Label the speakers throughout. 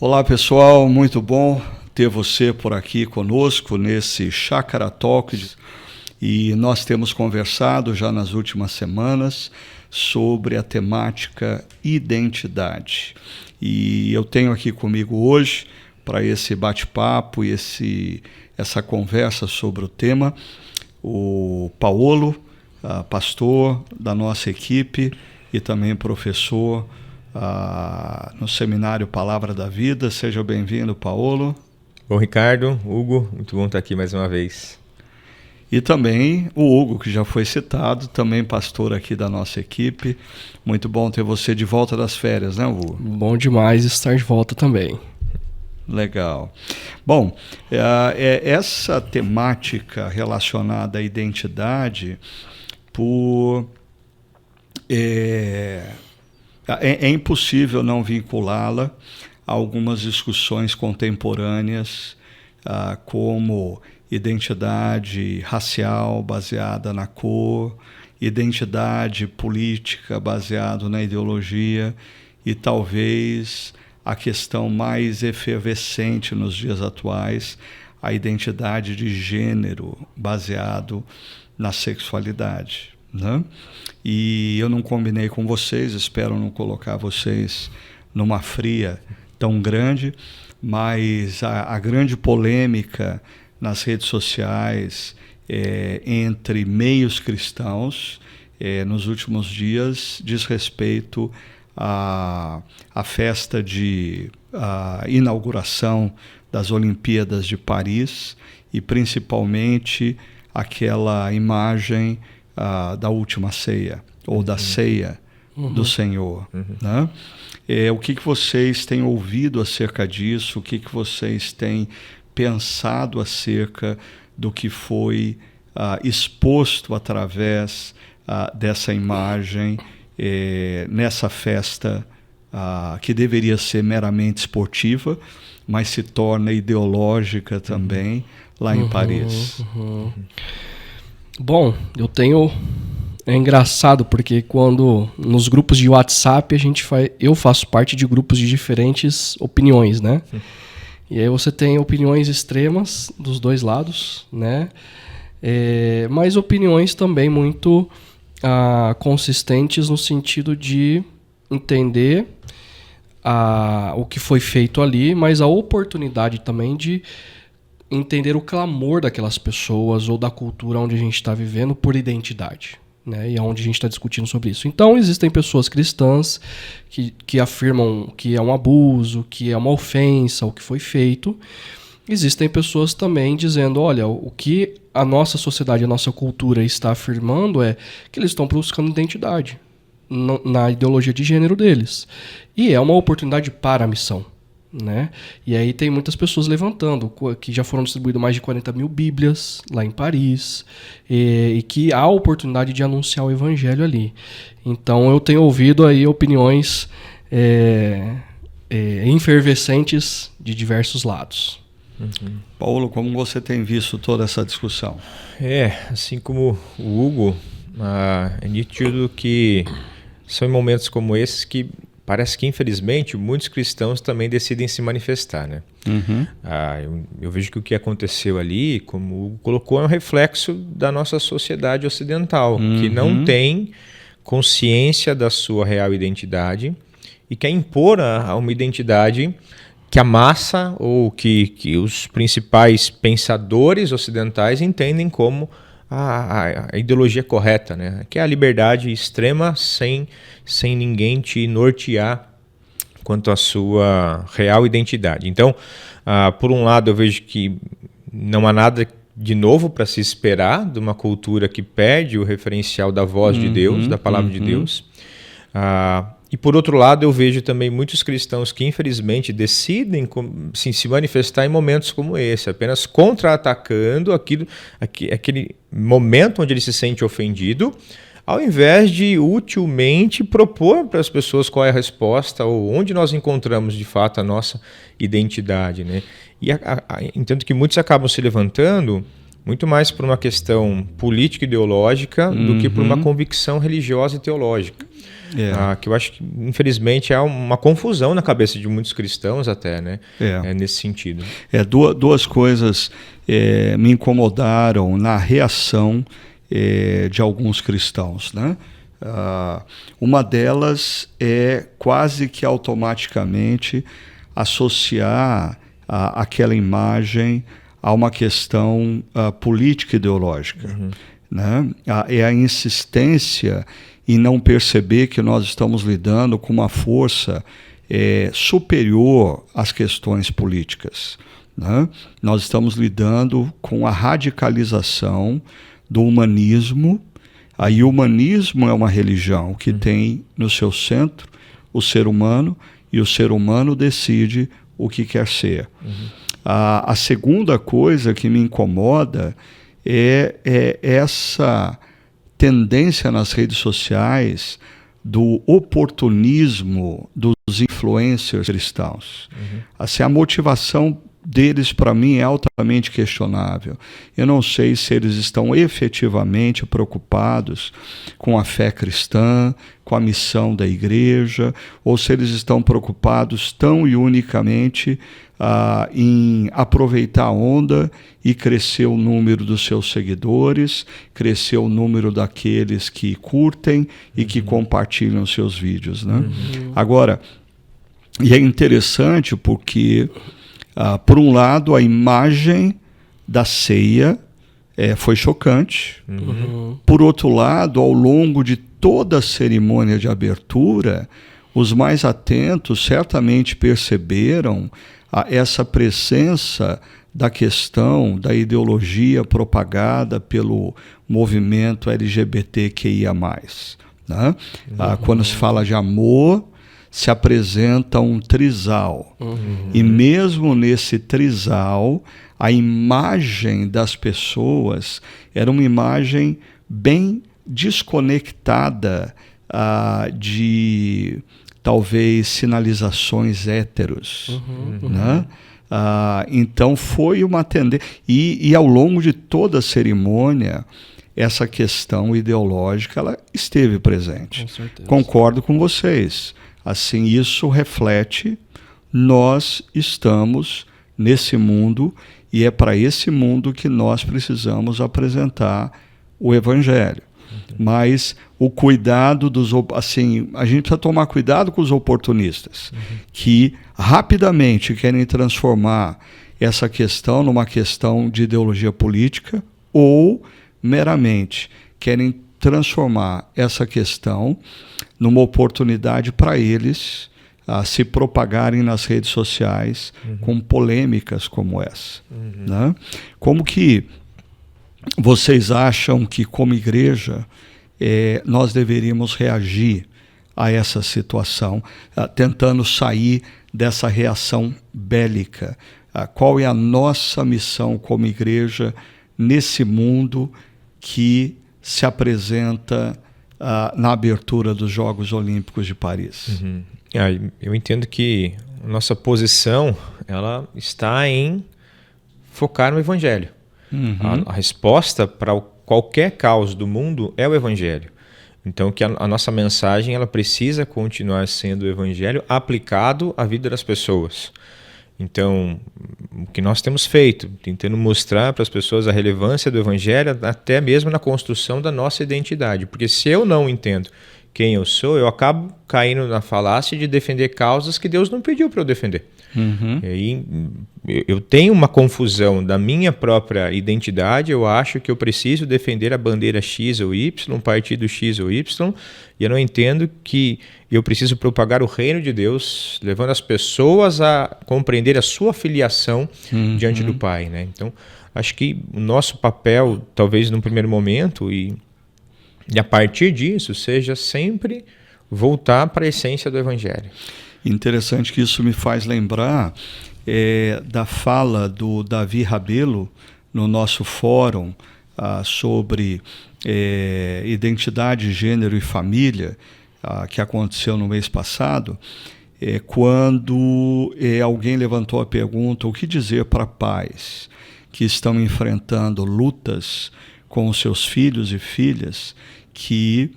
Speaker 1: Olá pessoal, muito bom ter você por aqui conosco nesse Chácara Talks, e nós temos conversado já nas últimas semanas sobre a temática identidade. E eu tenho aqui comigo hoje, para esse bate-papo e essa conversa sobre o tema, o Paulo, pastor da nossa equipe e também professor no Seminário Palavra da Vida. Seja bem-vindo, Paulo.
Speaker 2: Bom, Ricardo, Hugo, muito bom estar aqui mais uma vez.
Speaker 1: E também o Hugo, que já foi citado, também pastor aqui da nossa equipe. Muito bom ter você de volta das férias, né, Hugo?
Speaker 3: Bom demais estar de volta também.
Speaker 1: Legal. Bom, essa temática relacionada à identidade, é impossível não vinculá-la a algumas discussões contemporâneas, como identidade racial baseada na cor, identidade política baseada na ideologia e talvez a questão mais efervescente nos dias atuais, a identidade de gênero baseado na sexualidade, né? E eu não combinei com vocês, espero não colocar vocês numa fria tão grande, mas a grande polêmica nas redes sociais entre meios cristãos nos últimos dias diz respeito à festa de inauguração das Olimpíadas de Paris e principalmente aquela imagem da última ceia, ou da ceia do Senhor. Né? O que vocês têm ouvido acerca disso? O que vocês têm pensado acerca do que foi exposto através dessa imagem nessa festa que deveria ser meramente esportiva, mas se torna ideológica também lá em Paris?
Speaker 3: Bom, é engraçado porque quando nos grupos de WhatsApp eu faço parte de grupos de diferentes opiniões, né? E aí você tem opiniões extremas dos dois lados, né? Mas opiniões também muito consistentes no sentido de entender o que foi feito ali, mas a oportunidade também de entender o clamor daquelas pessoas ou da cultura onde a gente está vivendo por identidade, né? E é onde a gente está discutindo sobre isso. Então, existem pessoas cristãs que afirmam que é um abuso, que é uma ofensa o que foi feito. Existem pessoas também dizendo, olha, o que a nossa sociedade, a nossa cultura está afirmando é que eles estão buscando identidade na ideologia de gênero deles. E é uma oportunidade para a missão, né? E aí tem muitas pessoas levantando que já foram distribuídas mais de 40 mil Bíblias lá em Paris e que há oportunidade de anunciar o Evangelho ali. Então eu tenho ouvido aí opiniões efervescentes de diversos lados.
Speaker 1: Paulo, como você tem visto toda essa discussão?
Speaker 2: Assim como o Hugo, é nítido que são em momentos como esses que parece que, infelizmente, muitos cristãos também decidem se manifestar, né? Eu vejo que o que aconteceu ali, como o Hugo colocou, é um reflexo da nossa sociedade ocidental, que não tem consciência da sua real identidade e quer impor a uma identidade que a massa ou que os principais pensadores ocidentais entendem como a ideologia correta, né? Que é a liberdade extrema sem ninguém te nortear quanto à sua real identidade. Então, por um lado, eu vejo que não há nada de novo para se esperar de uma cultura que perde o referencial da voz de Deus, da palavra de Deus. E por outro lado, eu vejo também muitos cristãos que infelizmente decidem se manifestar em momentos como esse, apenas contra-atacando aquele momento onde ele se sente ofendido, ao invés de utilmente propor para as pessoas qual é a resposta ou onde nós encontramos de fato a nossa identidade, né? E entendo que muitos acabam se levantando muito mais por uma questão política e ideológica do que por uma convicção religiosa e teológica. que eu acho que, infelizmente, há uma confusão na cabeça de muitos cristãos até, né? Nesse sentido.
Speaker 1: Duas coisas me incomodaram na reação de alguns cristãos, né? Uma delas é quase que automaticamente associar aquela imagem a uma questão política ideológica. Né? É a insistência em não perceber que nós estamos lidando com uma força superior às questões políticas. Né? Nós estamos lidando com a radicalização do humanismo. Aí o humanismo é uma religião que tem no seu centro o ser humano, e o ser humano decide o que quer ser. A segunda coisa que me incomoda é essa tendência nas redes sociais do oportunismo dos influencers cristãos. Assim, a motivação deles, para mim, é altamente questionável. Eu não sei se eles estão efetivamente preocupados com a fé cristã, com a missão da igreja, ou se eles estão preocupados tão e unicamente em aproveitar a onda e crescer o número dos seus seguidores, crescer o número daqueles que curtem e que compartilham seus vídeos, né? Agora, e é interessante porque por um lado, a imagem da ceia foi chocante. Por outro lado, ao longo de toda a cerimônia de abertura, os mais atentos certamente perceberam essa presença da questão da ideologia propagada pelo movimento LGBTQIA+. Né? Quando se fala de amor, se apresenta um trisal. E mesmo nesse trisal, a imagem das pessoas era uma imagem bem desconectada de talvez sinalizações héteros. Né? Então foi uma tendência. E ao longo de toda a cerimônia, essa questão ideológica ela esteve presente.
Speaker 3: Com certeza.
Speaker 1: Concordo com vocês. Assim, isso reflete, nós estamos nesse mundo e é para esse mundo que nós precisamos apresentar o Evangelho. Mas o cuidado assim, a gente precisa tomar cuidado com os oportunistas, que rapidamente querem transformar essa questão numa questão de ideologia política ou meramente querem transformar essa questão numa oportunidade para eles se propagarem nas redes sociais com polêmicas como essa. Né? Como que vocês acham que, como igreja, nós deveríamos reagir a essa situação, tentando sair dessa reação bélica? Qual é a nossa missão como igreja nesse mundo que se apresenta na abertura dos Jogos Olímpicos de Paris?
Speaker 2: Eu entendo que a nossa posição ela está em focar no Evangelho. A resposta para qualquer caos do mundo é o Evangelho. Então, que a nossa mensagem ela precisa continuar sendo o Evangelho aplicado à vida das pessoas. Então, o que nós temos feito, tentando mostrar para as pessoas a relevância do Evangelho, até mesmo na construção da nossa identidade. Porque se eu não entendo quem eu sou, eu acabo caindo na falácia de defender causas que Deus não pediu para eu defender. E aí, eu tenho uma confusão da minha própria identidade, eu acho que eu preciso defender a bandeira X ou Y, um partido X ou Y, e eu não entendo que eu preciso propagar o reino de Deus, levando as pessoas a compreender a sua filiação diante do Pai. Né? Então, acho que o nosso papel, talvez num primeiro momento, e a partir disso, seja sempre voltar para a essência do Evangelho.
Speaker 1: Interessante que isso me faz lembrar da fala do Davi Rabelo no nosso fórum sobre identidade, gênero e família, que aconteceu no mês passado, quando alguém levantou a pergunta: o que dizer para pais que estão enfrentando lutas com os seus filhos e filhas, que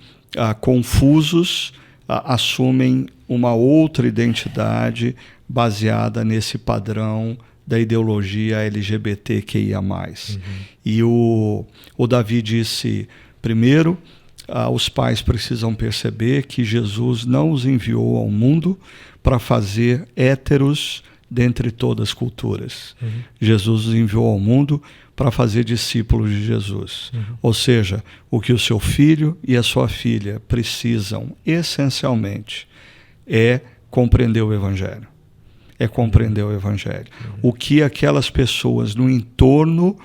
Speaker 1: confusos assumem uma outra identidade baseada nesse padrão da ideologia LGBTQIA+. E o Davi disse, primeiro, os pais precisam perceber que Jesus não os enviou ao mundo para fazer héteros dentre todas as culturas. Jesus os enviou ao mundo para fazer discípulos de Jesus. Ou seja, o que o seu filho e a sua filha precisam, essencialmente, é compreender o Evangelho. É compreender o Evangelho. O que aquelas pessoas no entorno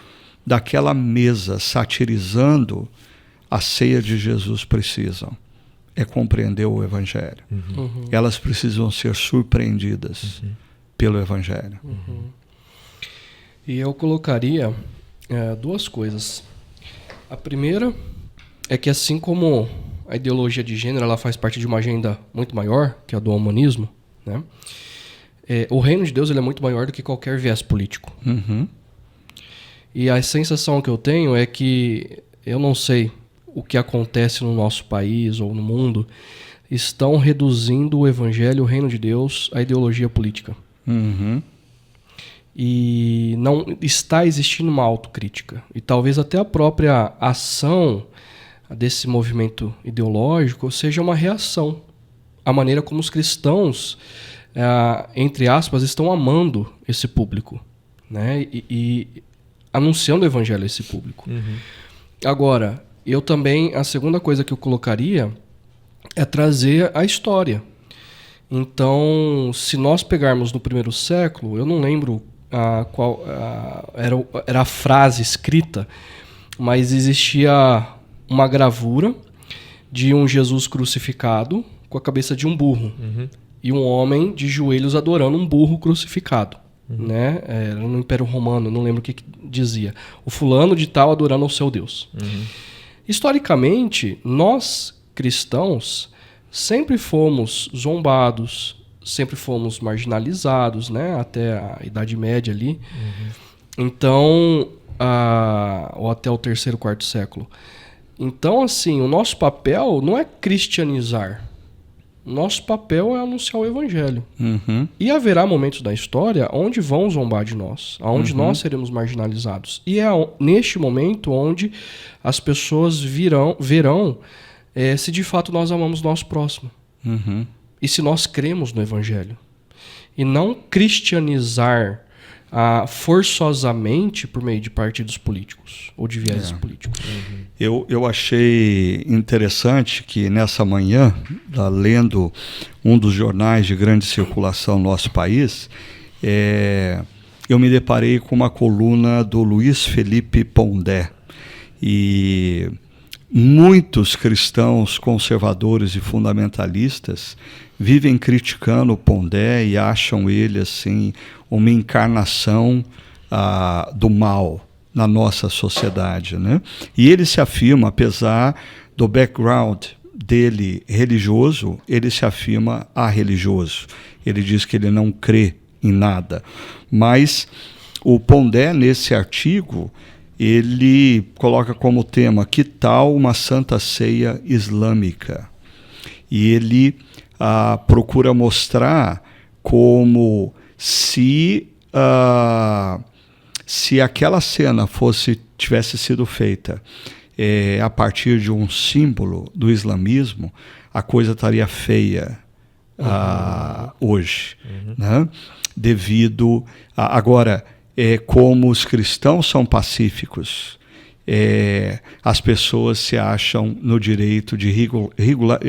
Speaker 1: daquela mesa satirizando a ceia de Jesus precisam é compreender o Evangelho. Elas precisam ser surpreendidas pelo Evangelho.
Speaker 3: E eu colocaria duas coisas. A primeira é que, assim como a ideologia de gênero ela faz parte de uma agenda muito maior, que é a do humanismo, né? O reino de Deus ele é muito maior do que qualquer viés político. E a sensação que eu tenho é que, eu não sei o que acontece no nosso país ou no mundo, estão reduzindo o evangelho, o reino de Deus, à ideologia política. E não está existindo uma autocrítica. E talvez até a própria ação desse movimento ideológico seja uma reação à maneira como os cristãos, entre aspas, estão amando esse público, né? E anunciando o evangelho a esse público. Agora, eu também, a segunda coisa que eu colocaria é trazer a história. Então, se nós pegarmos no primeiro século, eu não lembro qual era a frase escrita, mas existia uma gravura de um Jesus crucificado com a cabeça de um burro. E um homem de joelhos adorando um burro crucificado. Né? Era no Império Romano, não lembro o que dizia. O fulano de tal adorando ao seu Deus. Historicamente, nós cristãos sempre fomos zombados, sempre fomos marginalizados, né? Até a Idade Média ali. Então, ou até o terceiro, quarto século. Então, assim, o nosso papel não é cristianizar. Nosso papel é anunciar o evangelho. E haverá momentos da história onde vão zombar de nós, onde nós seremos marginalizados. E é neste momento onde as pessoas verão se de fato nós amamos nosso próximo. E se nós cremos no evangelho. E não cristianizar forçosamente por meio de partidos políticos ou de vieses políticos.
Speaker 1: Eu achei interessante que nessa manhã, lendo um dos jornais de grande circulação no nosso país, eu me deparei com uma coluna do Luiz Felipe Pondé. E muitos cristãos conservadores e fundamentalistas vivem criticando o Pondé e acham ele assim uma encarnação do mal na nossa sociedade, né? E ele se afirma, apesar do background dele religioso, ele se afirma religioso. Ele diz que ele não crê em nada. Mas o Pondé, nesse artigo, ele coloca como tema: que tal uma santa ceia islâmica? E ele procura mostrar como se aquela cena tivesse sido feita a partir de um símbolo do islamismo, a coisa estaria feia hoje, né? Devido agora, como os cristãos são pacíficos, as pessoas se acham no direito de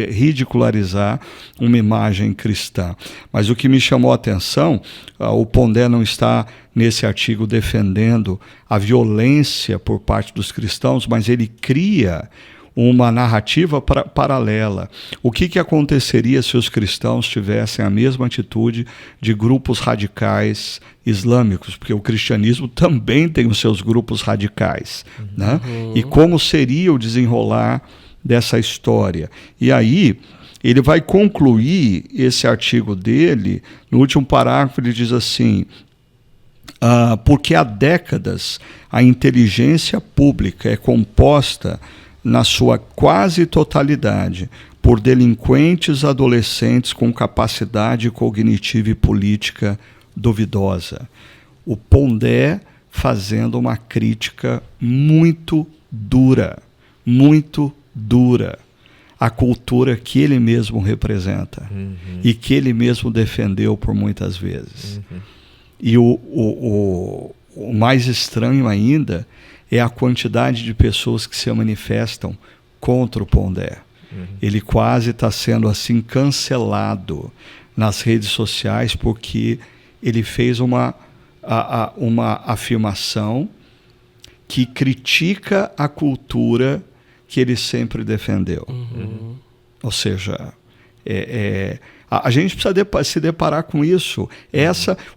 Speaker 1: ridicularizar uma imagem cristã. Mas o que me chamou a atenção, o Pondé não está nesse artigo defendendo a violência por parte dos cristãos, mas ele cria uma narrativa paralela. O que aconteceria se os cristãos tivessem a mesma atitude de grupos radicais islâmicos? Porque o cristianismo também tem os seus grupos radicais, né? E como seria o desenrolar dessa história? E aí ele vai concluir esse artigo dele, no último parágrafo ele diz assim: porque há décadas a inteligência pública é composta na sua quase totalidade, por delinquentes adolescentes com capacidade cognitiva e política duvidosa. O Pondé fazendo uma crítica muito dura à cultura que ele mesmo representa e que ele mesmo defendeu por muitas vezes. E o mais estranho ainda é a quantidade de pessoas que se manifestam contra o Pondé. Ele quase está sendo assim cancelado nas redes sociais porque ele fez uma afirmação que critica a cultura que ele sempre defendeu. Ou seja, a gente precisa se deparar com isso.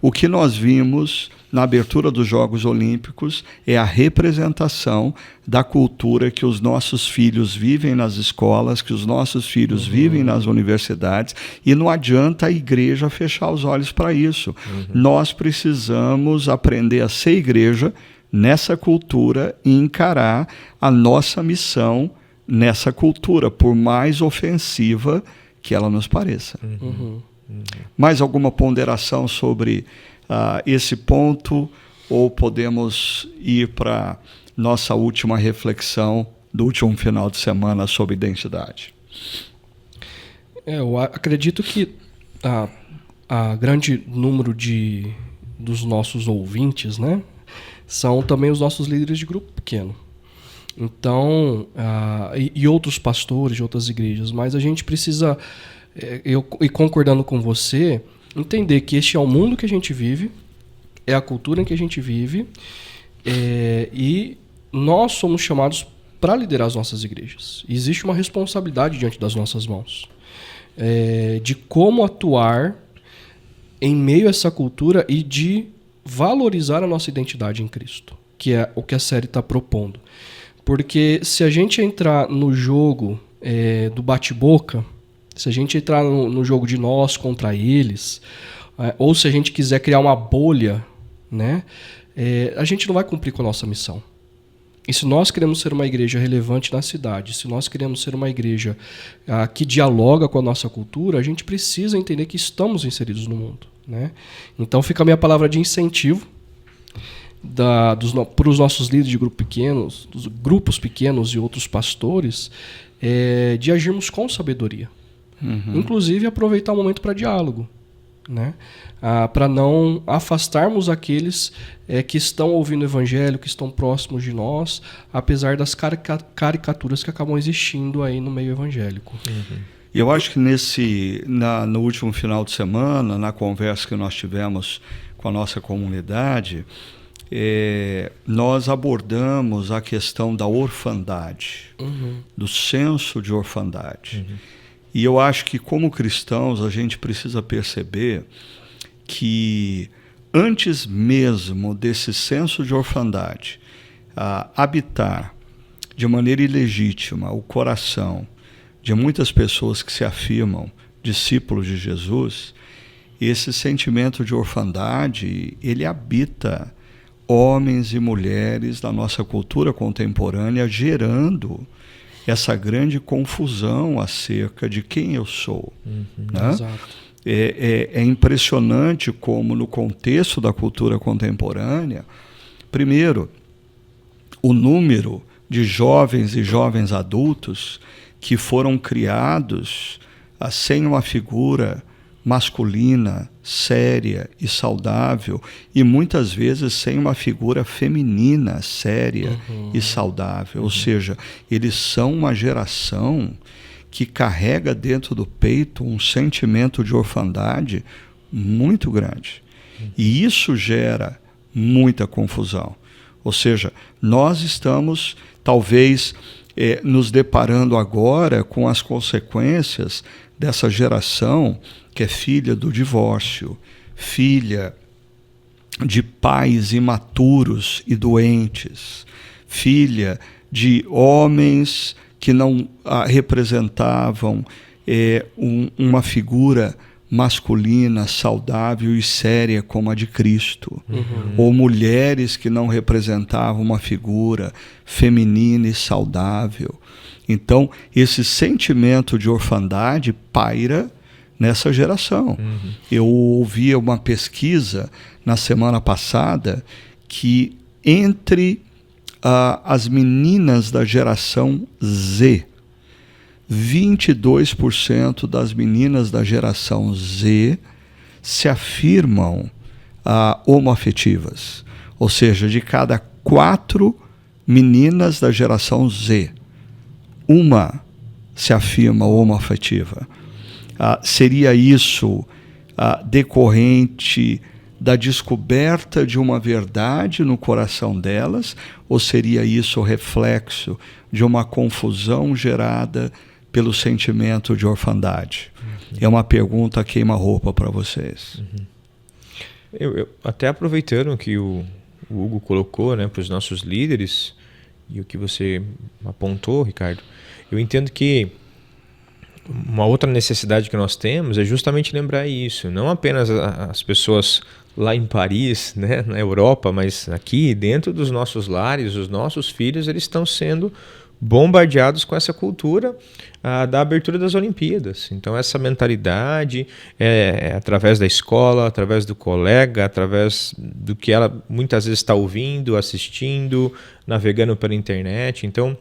Speaker 1: O que nós vimos na abertura dos Jogos Olímpicos é a representação da cultura que os nossos filhos vivem nas escolas, que os nossos filhos vivem nas universidades, e não adianta a igreja fechar os olhos para isso. Nós precisamos aprender a ser igreja nessa cultura e encarar a nossa missão nessa cultura, por mais ofensiva que ela nos pareça. Mais alguma ponderação sobre esse ponto, ou podemos ir para nossa última reflexão do último final de semana sobre identidade?
Speaker 3: Eu acredito que a grande número dos nossos ouvintes, né, são também os nossos líderes de grupo pequeno. Então, e outros pastores de outras igrejas, mas a gente precisa, e concordando com você, entender que este é o mundo que a gente vive, é a cultura em que a gente vive, e nós somos chamados para liderar as nossas igrejas. E existe uma responsabilidade diante das nossas mãos, de como atuar em meio a essa cultura e de valorizar a nossa identidade em Cristo, que é o que a série está propondo. Porque se a gente entrar no jogo do bate-boca, se a gente entrar no jogo de nós contra eles, ou se a gente quiser criar uma bolha, né, a gente não vai cumprir com a nossa missão. E se nós queremos ser uma igreja relevante na cidade, se nós queremos ser uma igreja que dialoga com a nossa cultura, a gente precisa entender que estamos inseridos no mundo, né? Então fica a minha palavra de incentivo para os nossos líderes de grupo pequenos, dos grupos pequenos e outros pastores, de agirmos com sabedoria. Inclusive aproveitar o momento para diálogo, né? Para não afastarmos aqueles que estão ouvindo o evangelho, que estão próximos de nós, apesar das caricaturas que acabam existindo aí no meio evangélico.
Speaker 1: E eu acho que no último final de semana, na conversa que nós tivemos com a nossa comunidade, nós abordamos a questão da orfandade, do senso de orfandade. E eu acho que, como cristãos, a gente precisa perceber que, antes mesmo desse senso de orfandade habitar de maneira ilegítima o coração de muitas pessoas que se afirmam discípulos de Jesus, esse sentimento de orfandade, ele habita homens e mulheres da nossa cultura contemporânea, gerando essa grande confusão acerca de quem eu sou. Né?
Speaker 3: Exato.
Speaker 1: É impressionante como, no contexto da cultura contemporânea, primeiro, o número de jovens e jovens adultos que foram criados sem uma figura masculina, séria e saudável, e muitas vezes sem uma figura feminina, séria e saudável. Ou seja, eles são uma geração que carrega dentro do peito um sentimento de orfandade muito grande. E isso gera muita confusão. Ou seja, nós estamos, talvez, nos deparando agora com as consequências dessa geração que é filha do divórcio, filha de pais imaturos e doentes, filha de homens que não representavam uma figura masculina, saudável e séria como a de Cristo. Ou mulheres que não representavam uma figura feminina e saudável. Então, esse sentimento de orfandade paira nessa geração. Eu ouvi uma pesquisa na semana passada que entre as meninas da geração Z, 22% das meninas da geração Z se afirmam homoafetivas. Ou seja, de cada 4 meninas da geração Z, uma se afirma homoafetiva. Seria isso decorrente da descoberta de uma verdade no coração delas, ou seria isso reflexo de uma confusão gerada pelo sentimento de orfandade? É uma pergunta queima-roupa para vocês.
Speaker 2: Eu até aproveitando que o Hugo colocou, né, para os nossos líderes, e o que você apontou, Ricardo, eu entendo que uma outra necessidade que nós temos é justamente lembrar isso. Não apenas as pessoas lá em Paris, né, na Europa, mas aqui dentro dos nossos lares, os nossos filhos, eles estão sendo bombardeados com essa cultura da abertura das Olimpíadas. Então essa mentalidade é através da escola, através do colega, através do que ela muitas vezes está ouvindo, assistindo, navegando pela internet. Então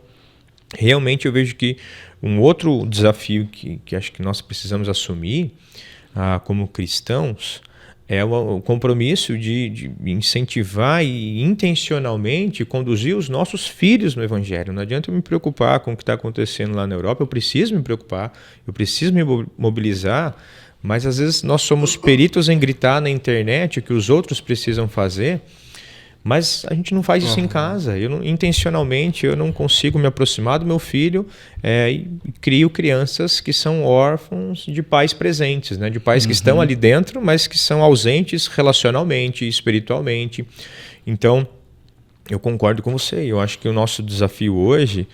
Speaker 2: realmente eu vejo que um outro desafio que acho que nós precisamos assumir como cristãos é o compromisso de incentivar e intencionalmente conduzir os nossos filhos no Evangelho. Não adianta eu me preocupar com o que está acontecendo lá na Europa, eu preciso me preocupar, eu preciso me mobilizar, mas às vezes nós somos peritos em gritar na internet o que os outros precisam fazer, mas a gente não faz isso em casa. Intencionalmente eu não consigo me aproximar do meu filho e crio crianças que são órfãos de pais presentes, né? De pais que estão ali dentro, mas que são ausentes relacionalmente, espiritualmente. Então, eu concordo com você. Eu acho que o nosso desafio hoje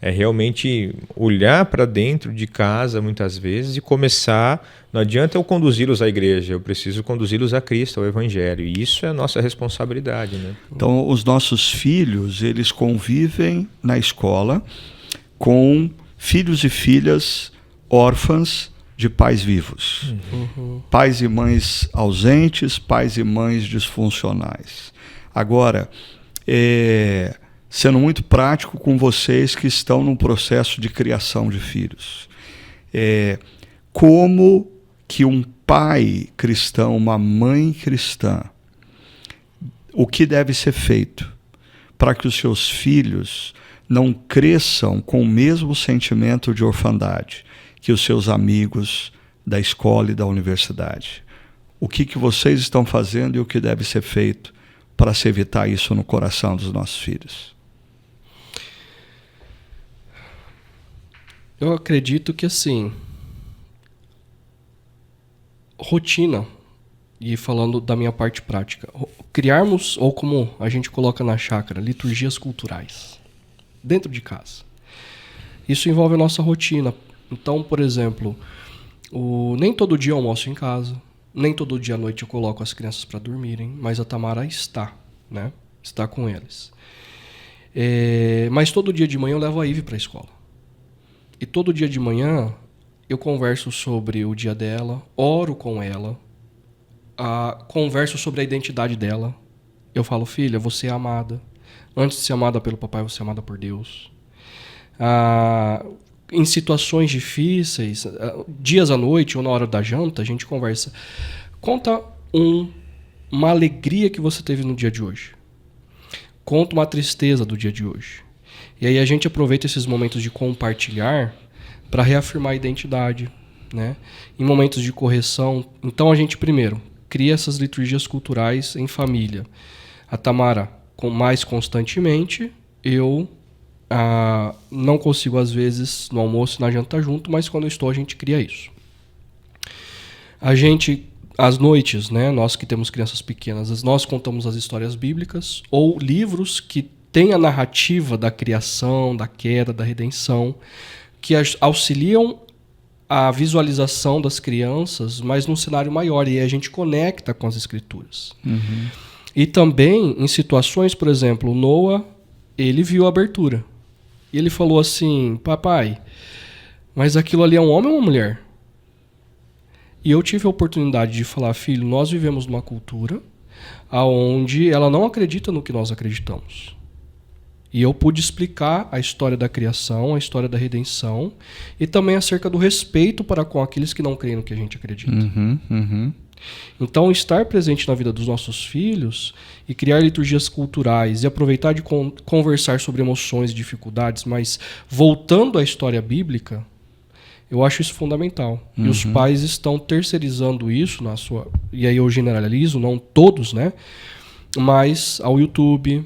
Speaker 2: é realmente olhar para dentro de casa muitas vezes e começar. Não adianta eu conduzi-los à igreja, eu preciso conduzi-los a Cristo, ao Evangelho. E isso é a nossa responsabilidade, né?
Speaker 1: Então, os nossos filhos, eles convivem na escola com filhos e filhas órfãs de pais vivos. Pais e mães ausentes, pais e mães disfuncionais. Agora, sendo muito prático com vocês que estão num processo de criação de filhos. Como que um pai cristão, uma mãe cristã, o que deve ser feito para que os seus filhos não cresçam com o mesmo sentimento de orfandade que os seus amigos da escola e da universidade? O que vocês estão fazendo e o que deve ser feito para se evitar isso no coração dos nossos filhos?
Speaker 3: Eu acredito que, assim, rotina, e falando da minha parte prática, criarmos, ou como a gente coloca na chácara, liturgias culturais, dentro de casa. Isso envolve a nossa rotina. Então, por exemplo, nem todo dia eu almoço em casa, nem todo dia à noite eu coloco as crianças para dormirem, mas a Tamara está, né? Está com eles. Mas todo dia de manhã eu levo a Ivy para a escola. E todo dia de manhã eu converso sobre o dia dela, oro com ela, converso sobre a identidade dela. Eu falo, filha, você é amada. Antes de ser amada pelo papai, você é amada por Deus. Em situações difíceis, dias à noite ou na hora da janta, a gente conversa. Conta uma alegria que você teve no dia de hoje. Conta uma tristeza do dia de hoje. E aí a gente aproveita esses momentos de compartilhar para reafirmar a identidade, né? Em momentos de correção. Então a gente primeiro cria essas liturgias culturais em família. A Tamara mais constantemente, eu não consigo às vezes no almoço e na janta junto, mas quando eu estou a gente cria isso. A gente, às noites, né, nós que temos crianças pequenas, nós contamos as histórias bíblicas ou livros que têm a narrativa da criação, da queda, da redenção, que auxiliam a visualização das crianças, mas num cenário maior, e a gente conecta com as escrituras.
Speaker 1: Uhum.
Speaker 3: E também em situações, por exemplo, o Noah, ele viu a abertura. E ele falou assim, papai, mas aquilo ali é um homem ou uma mulher? E eu tive a oportunidade de falar, filho, nós vivemos numa cultura onde ela não acredita no que nós acreditamos. E eu pude explicar a história da criação, a história da redenção, e também acerca do respeito para com aqueles que não creem no que a gente acredita.
Speaker 1: Uhum, uhum.
Speaker 3: Então, estar presente na vida dos nossos filhos e criar liturgias culturais e aproveitar de conversar sobre emoções e dificuldades, mas voltando à história bíblica, eu acho isso fundamental.
Speaker 1: Uhum.
Speaker 3: E os pais estão terceirizando isso na sua... E aí eu generalizo, não todos, né? Mas ao YouTube,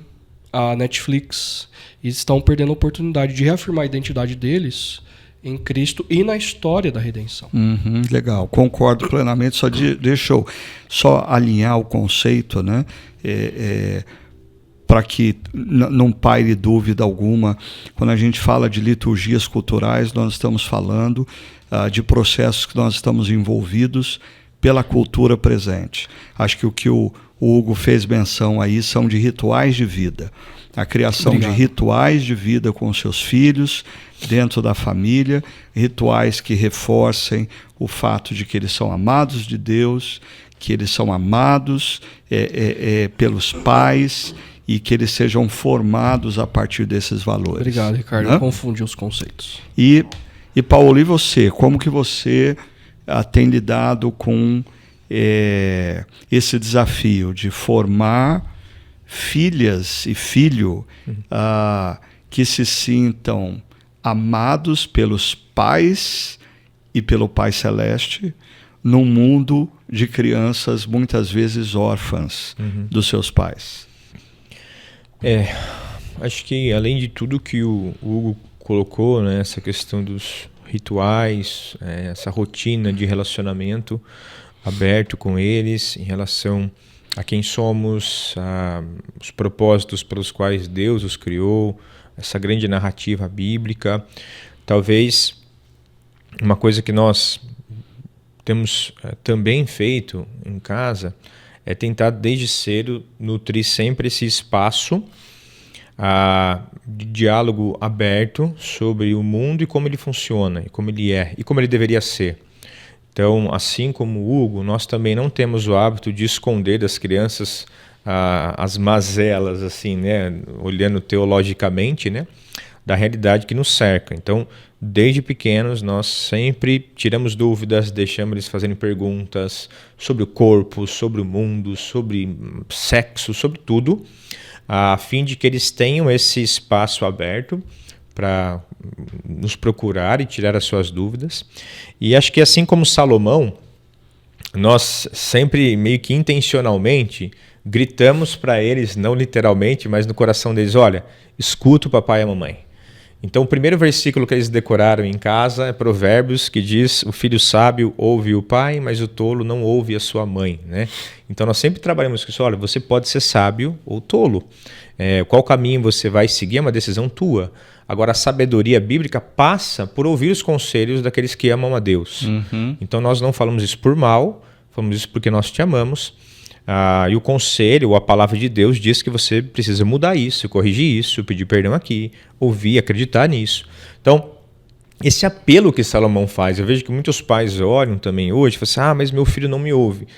Speaker 3: a Netflix, e estão perdendo a oportunidade de reafirmar a identidade deles em Cristo e na história da redenção.
Speaker 1: Uhum, legal, concordo plenamente. Deixa eu só alinhar o conceito, né? Para que não paire dúvida alguma. Quando a gente fala de liturgias culturais, nós estamos falando de processos que nós estamos envolvidos pela cultura presente. Acho que o que o Hugo fez menção aí são de rituais de vida. A criação de rituais de vida com seus filhos, dentro da família, rituais que reforcem o fato de que eles são amados de Deus, que eles são amados pelos pais e que eles sejam formados a partir desses valores.
Speaker 3: Obrigado, Ricardo. Eu confundi os conceitos.
Speaker 1: E Paulo, e você? Como que você tem lidado com esse desafio de formar filhas e filho que se sintam amados pelos pais e pelo Pai Celeste num mundo de crianças muitas vezes órfãs dos seus pais?
Speaker 2: Acho que além de tudo que o Hugo colocou, né, essa questão dos rituais, essa rotina de relacionamento aberto com eles em relação a quem somos, os propósitos pelos quais Deus os criou, essa grande narrativa bíblica. Talvez uma coisa que nós temos também feito em casa é tentar desde cedo nutrir sempre esse espaço de diálogo aberto sobre o mundo e como ele funciona, e como ele é, e como ele deveria ser. Então, assim como o Hugo, nós também não temos o hábito de esconder das crianças as mazelas, assim, né, olhando teologicamente, né, da realidade que nos cerca. Então, desde pequenos, nós sempre tiramos dúvidas, deixamos eles fazerem perguntas sobre o corpo, sobre o mundo, sobre sexo, sobre tudo, a fim de que eles tenham esse espaço aberto para nos procurar e tirar as suas dúvidas. E acho que assim como Salomão, nós sempre meio que intencionalmente gritamos para eles, não literalmente, mas no coração deles, olha, escuta o papai e a mamãe. Então o primeiro versículo que eles decoraram em casa é Provérbios, que diz, o filho sábio ouve o pai, mas o tolo não ouve a sua mãe, né? Então nós sempre trabalhamos com isso, olha, você pode ser sábio ou tolo. Qual caminho você vai seguir é uma decisão tua. Agora, a sabedoria bíblica passa por ouvir os conselhos daqueles que amam a Deus. Então, nós não falamos isso por mal, falamos isso porque nós te amamos. E o conselho, ou a palavra de Deus, diz que você precisa mudar isso, corrigir isso, pedir perdão aqui, ouvir, acreditar nisso. Então, esse apelo que Salomão faz, eu vejo que muitos pais olham também hoje e falam assim, mas meu filho não me ouve.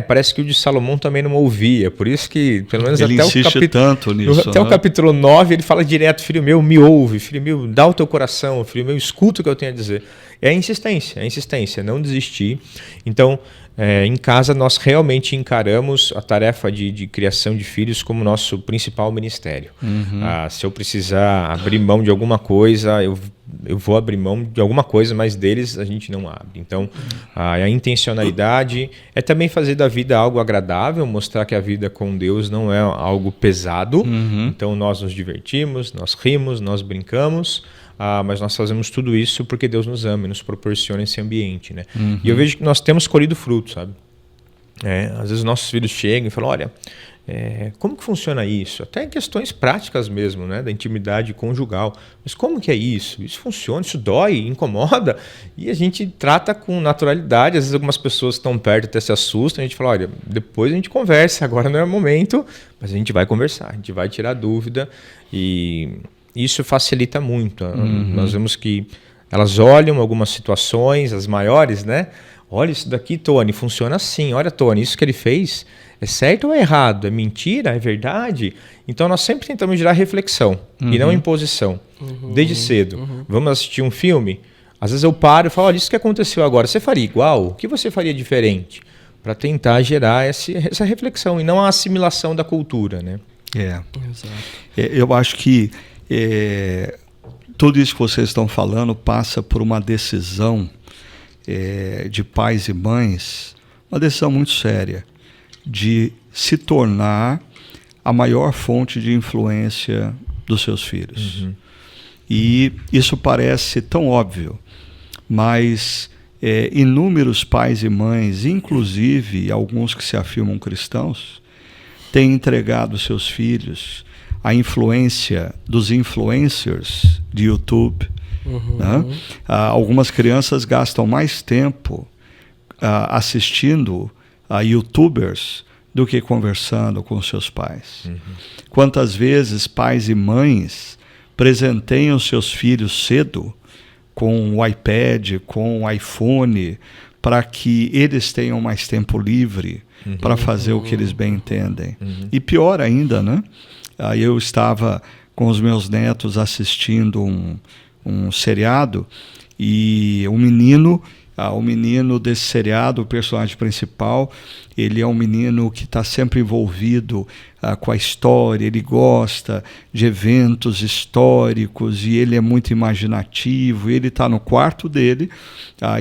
Speaker 2: Parece que o de Salomão também não ouvia, por isso que, pelo menos
Speaker 1: ele
Speaker 2: até
Speaker 1: insiste tanto nisso,
Speaker 2: até o capítulo 9, ele fala direto, filho meu, me ouve, filho meu, dá o teu coração, filho meu, escuta o que eu tenho a dizer. É a insistência, não desistir. Então, em casa, nós realmente encaramos a tarefa de criação de filhos como nosso principal ministério. Se eu precisar abrir mão de alguma coisa, eu vou abrir mão de alguma coisa, mas deles a gente não abre. Então, a intencionalidade é também fazer da vida algo agradável, mostrar que a vida com Deus não é algo pesado. Então, nós nos divertimos, nós rimos, nós brincamos, mas nós fazemos tudo isso porque Deus nos ama e nos proporciona esse ambiente, né? E eu vejo que nós temos colhido frutos, sabe? Às vezes nossos filhos chegam e falam, olha, Como que funciona isso? Até em questões práticas mesmo, né? Da intimidade conjugal. Mas como que é isso? Isso funciona, isso dói, incomoda? E a gente trata com naturalidade. Às vezes algumas pessoas que estão perto até se assustam. A gente fala, olha, depois a gente conversa, agora não é o momento, mas a gente vai conversar, a gente vai tirar dúvida. E isso facilita muito. Nós vemos que elas olham algumas situações, as maiores, né? Olha isso daqui, Tony, funciona assim. Olha, Tony, isso que ele fez é certo ou é errado? É mentira? É verdade? Então nós sempre tentamos gerar reflexão e não imposição. Desde cedo. Vamos assistir um filme? Às vezes eu paro e falo, olha, isso que aconteceu agora, você faria igual? O que você faria diferente? Para tentar gerar essa reflexão e não a assimilação da cultura, né?
Speaker 3: Exato.
Speaker 1: Eu acho que tudo isso que vocês estão falando passa por uma decisão de pais e mães, uma decisão muito séria, de se tornar a maior fonte de influência dos seus filhos. E isso parece tão óbvio, mas inúmeros pais e mães, inclusive alguns que se afirmam cristãos, têm entregado seus filhos à influência dos influencers de YouTube. Né? Algumas crianças gastam mais tempo assistindo a YouTubers do que conversando com seus pais. Quantas vezes pais e mães presenteiam seus filhos cedo com o iPad, com o iPhone, para que eles tenham mais tempo livre para fazer o que eles bem entendem. E pior ainda, né? Eu estava com os meus netos assistindo um seriado e o menino desse seriado, o personagem principal, ele é um menino que está sempre envolvido com a história, ele gosta de eventos históricos e ele é muito imaginativo, ele está no quarto dele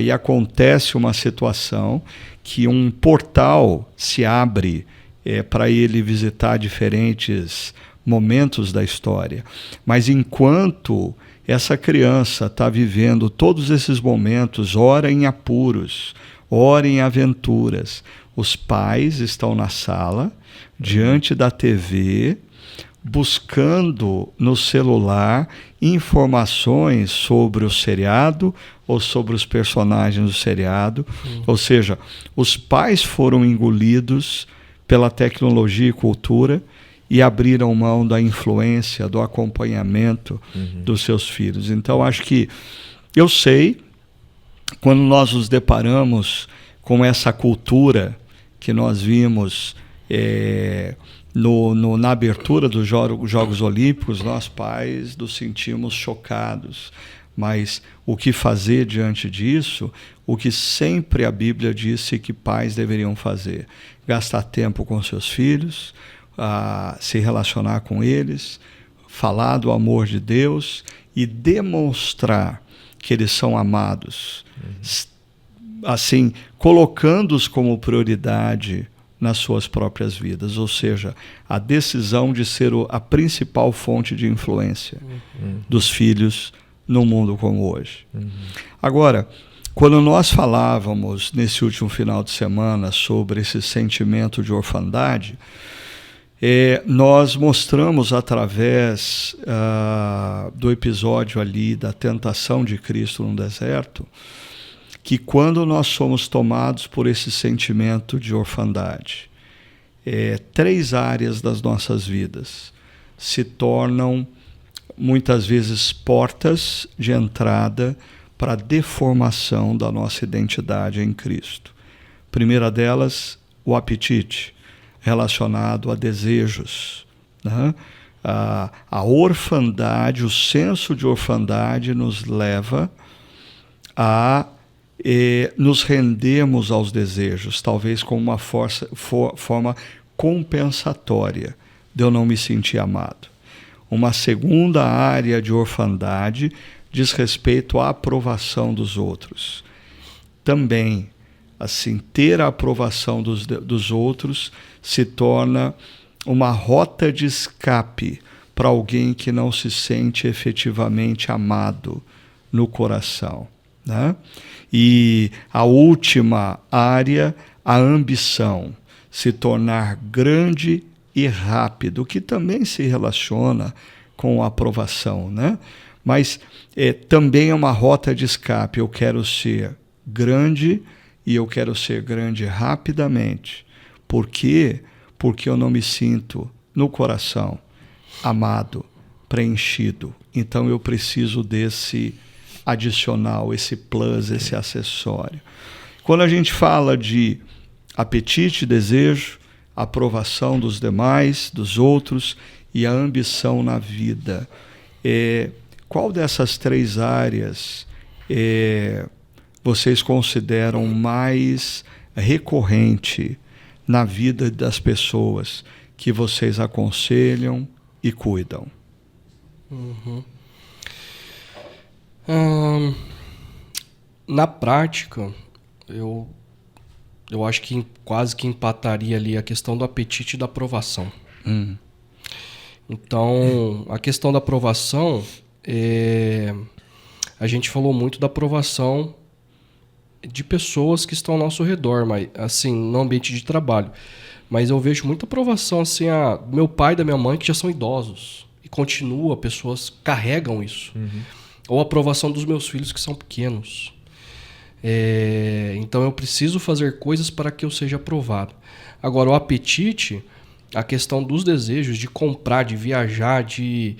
Speaker 1: e acontece uma situação que um portal se abre para ele visitar diferentes momentos da história. Mas enquanto essa criança está vivendo todos esses momentos, ora em apuros, ora em aventuras, os pais estão na sala, diante da TV, buscando no celular informações sobre o seriado ou sobre os personagens do seriado. Ou seja, os pais foram engolidos pela tecnologia e cultura e abriram mão da influência, do acompanhamento dos seus filhos. Então, acho que eu sei, quando nós nos deparamos com essa cultura que nós vimos na abertura dos Jogos Olímpicos, nós pais nos sentimos chocados. Mas o que fazer diante disso? O que sempre a Bíblia disse que pais deveriam fazer: gastar tempo com seus filhos, se relacionar com eles, falar do amor de Deus e demonstrar que eles são amados, assim, colocando-os como prioridade nas suas próprias vidas, ou seja, a decisão de ser a principal fonte de influência dos filhos num mundo como hoje. Agora, quando nós falávamos nesse último final de semana sobre esse sentimento de orfandade, nós mostramos através do episódio ali da tentação de Cristo no deserto, que quando nós somos tomados por esse sentimento de orfandade, 3 áreas das nossas vidas se tornam muitas vezes portas de entrada para a deformação da nossa identidade em Cristo. Primeira delas, o apetite, relacionado a desejos, né? A orfandade, o senso de orfandade nos leva a nos rendermos aos desejos, talvez como uma forma compensatória de eu não me sentir amado. Uma segunda área de orfandade diz respeito à aprovação dos outros. Também, assim, ter a aprovação dos outros se torna uma rota de escape para alguém que não se sente efetivamente amado no coração, né? E a última área, a ambição, se tornar grande e rápido, que também se relaciona com a aprovação, né? Mas também é uma rota de escape. Eu quero ser grande e eu quero ser grande rapidamente. Por quê? Porque eu não me sinto no coração amado, preenchido. Então eu preciso desse adicional, esse plus, esse acessório. Quando a gente fala de apetite, desejo, aprovação dos demais, dos outros e a ambição na vida, qual dessas 3 áreas vocês consideram mais recorrente na vida das pessoas que vocês aconselham e cuidam?
Speaker 3: Na prática, eu acho que quase que empataria ali a questão do apetite e da aprovação. Então, a questão da aprovação, a gente falou muito da aprovação de pessoas que estão ao nosso redor, mas, assim, no ambiente de trabalho. Mas eu vejo muita aprovação, assim, do meu pai e da minha mãe, que já são idosos. E continua, pessoas carregam isso. Ou a aprovação dos meus filhos, que são pequenos. Então eu preciso fazer coisas para que eu seja aprovado. Agora, o apetite, a questão dos desejos de comprar, de viajar, de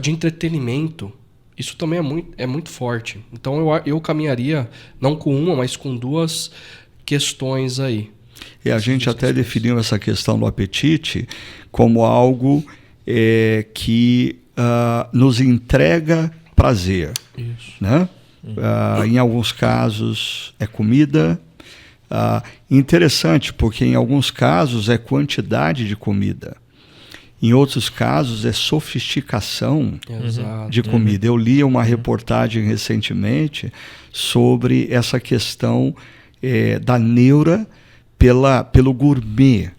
Speaker 3: de entretenimento, isso também é muito forte. Então eu caminharia não com uma, mas com 2 questões aí.
Speaker 1: E a gente até definiu essa questão do apetite como algo que nos entrega prazer.
Speaker 3: Isso.
Speaker 1: Né? Em alguns casos é comida. Interessante, porque em alguns casos é quantidade de comida. Em outros casos é sofisticação de comida. Eu li uma reportagem recentemente sobre essa questão da neura pelo gourmet,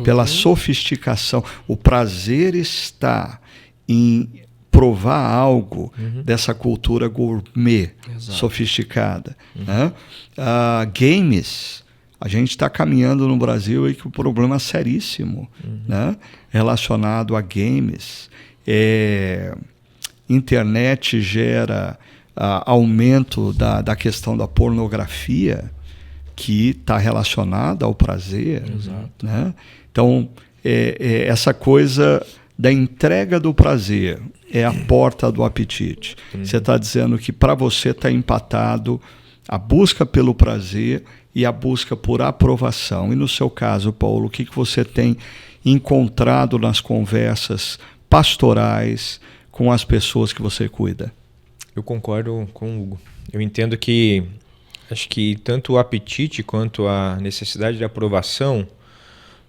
Speaker 1: pela sofisticação. O prazer está em provar algo dessa cultura gourmet, sofisticada. Né? Games, a gente está caminhando no Brasil aí com um problema seríssimo, né? Relacionado a games. Internet gera aumento da questão da pornografia, que está relacionada ao prazer. Né? Então, essa coisa da entrega do prazer é a porta do apetite. Você está dizendo que para você está empatado a busca pelo prazer e a busca por aprovação. E no seu caso, Paulo, o que você tem encontrado nas conversas pastorais com as pessoas que você cuida?
Speaker 2: Eu concordo com o Hugo. Eu entendo que acho que tanto o apetite quanto a necessidade de aprovação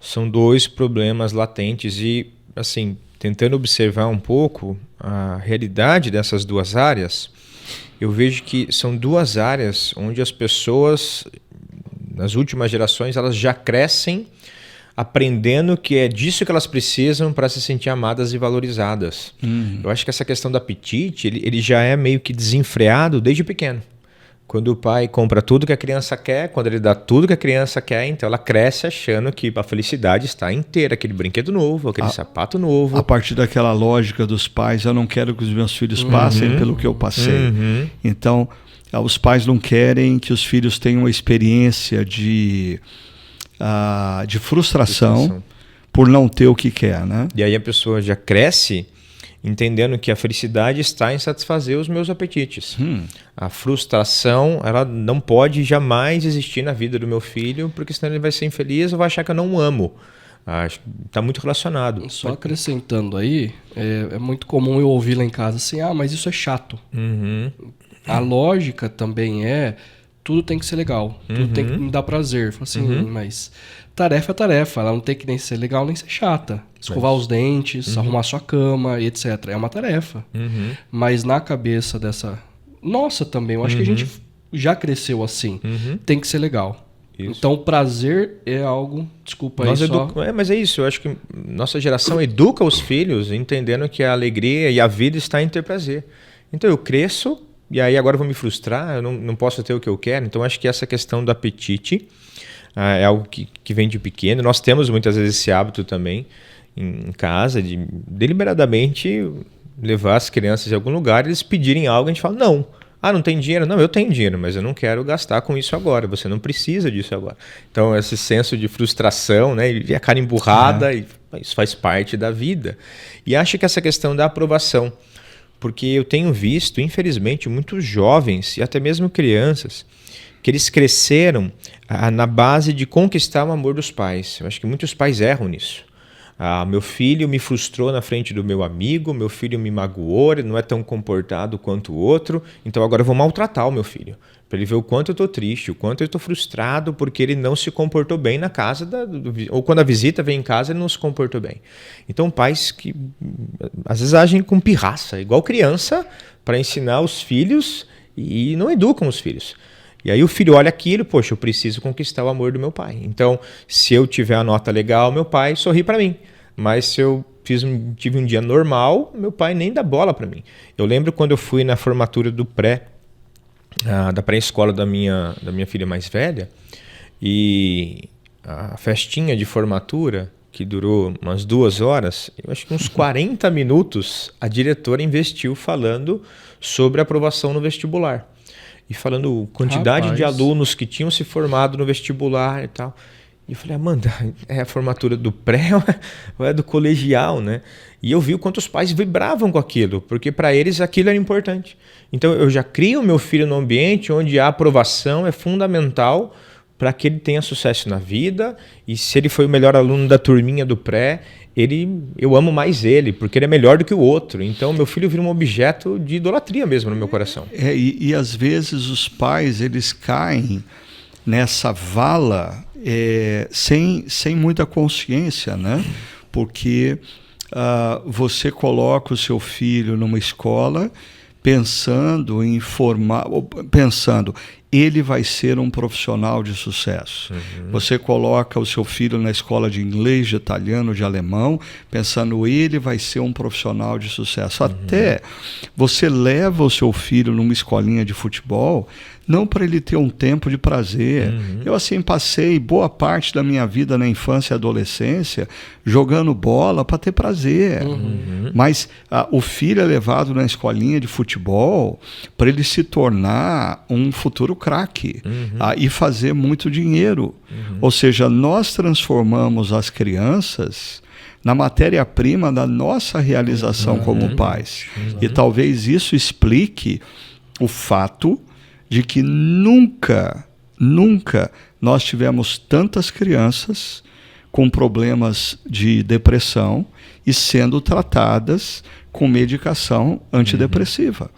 Speaker 2: são 2 problemas latentes e, assim, tentando observar um pouco a realidade dessas 2 áreas, eu vejo que são 2 áreas onde as pessoas, nas últimas gerações, elas já crescem aprendendo que é disso que elas precisam para se sentir amadas e valorizadas. Eu acho que essa questão do apetite, ele já é meio que desenfreado desde pequeno. Quando o pai compra tudo que a criança quer, quando ele dá tudo que a criança quer, então ela cresce achando que a felicidade está inteira. Aquele brinquedo novo, aquele sapato novo.
Speaker 1: A partir daquela lógica dos pais, eu não quero que os meus filhos passem pelo que eu passei. Então, os pais não querem que os filhos tenham uma experiência de frustração por não ter o que quer, né?
Speaker 2: E aí a pessoa já cresce entendendo que a felicidade está em satisfazer os meus apetites. A frustração, ela não pode jamais existir na vida do meu filho, porque senão ele vai ser infeliz ou vai achar que eu não o amo. Está muito relacionado.
Speaker 3: Só acrescentando aí, é muito comum eu ouvir lá em casa assim, mas isso é chato. A lógica também tudo tem que ser legal, tudo tem que me dar prazer. Fala assim, mas tarefa é tarefa, ela não tem que nem ser legal nem ser chata. Escovar os dentes, arrumar sua cama e etc. É uma tarefa. Mas na cabeça dessa... Nossa também, eu acho que a gente já cresceu assim. Tem que ser legal. Isso. Então o prazer é algo... Desculpa aí só...
Speaker 2: Mas é isso, eu acho que nossa geração educa os filhos entendendo que a alegria e a vida está em ter prazer. Então eu cresço... E aí agora eu vou me frustrar, eu não posso ter o que eu quero. Então acho que essa questão do apetite, é algo que vem de pequeno. Nós temos muitas vezes esse hábito também em casa, de deliberadamente levar as crianças em algum lugar e eles pedirem algo, a gente fala, não. Ah, não tem dinheiro? Não, eu tenho dinheiro, mas eu não quero gastar com isso agora. Você não precisa disso agora. Então, esse senso de frustração, né? E a cara emburrada, isso faz parte da vida. E acho que essa questão da aprovação, porque eu tenho visto, infelizmente, muitos jovens e até mesmo crianças, que eles cresceram na base de conquistar o amor dos pais. Eu acho que muitos pais erram nisso. Meu filho me frustrou na frente do meu amigo, meu filho me magoou, ele não é tão comportado quanto o outro, então agora eu vou maltratar o meu filho, para ele ver o quanto eu estou triste, o quanto eu estou frustrado porque ele não se comportou bem na casa, ou quando a visita vem em casa ele não se comportou bem. Então pais que às vezes agem com pirraça, igual criança, para ensinar os filhos e não educam os filhos. E aí o filho olha aquilo, poxa, eu preciso conquistar o amor do meu pai. Então, se eu tiver a nota legal, meu pai sorri para mim. Mas se eu tive um dia normal, meu pai nem dá bola para mim. Eu lembro quando eu fui na formatura do da pré-escola da minha filha mais velha, e a festinha de formatura, que durou umas 2 horas, eu acho que uns 40 minutos, a diretora investiu falando sobre a aprovação no vestibular. E falando quantidade de alunos que tinham se formado no vestibular e tal. E eu falei, Amanda, é a formatura do pré ou é do colegial, né? E eu vi o quanto os pais vibravam com aquilo, porque para eles aquilo era importante. Então eu já crio o meu filho num ambiente onde a aprovação é fundamental para que ele tenha sucesso na vida, e se ele foi o melhor aluno da turminha do pré, eu amo mais ele, porque ele é melhor do que o outro. Então, meu filho vira um objeto de idolatria mesmo no meu coração.
Speaker 1: E às vezes os pais, eles caem nessa vala sem muita consciência, né? Porque você coloca o seu filho numa escola pensando ele vai ser um profissional de sucesso. Você coloca o seu filho na escola de inglês, de italiano, de alemão, pensando ele vai ser um profissional de sucesso. Até você leva o seu filho numa escolinha de futebol, não para ele ter um tempo de prazer. Eu passei boa parte da minha vida na infância e adolescência jogando bola para ter prazer. Mas o filho é levado na escolinha de futebol para ele se tornar um futuro craque e fazer muito dinheiro. Ou seja, nós transformamos as crianças na matéria-prima da nossa realização como pais. E talvez isso explique o fato de que nunca nós tivemos tantas crianças com problemas de depressão e sendo tratadas com medicação antidepressiva.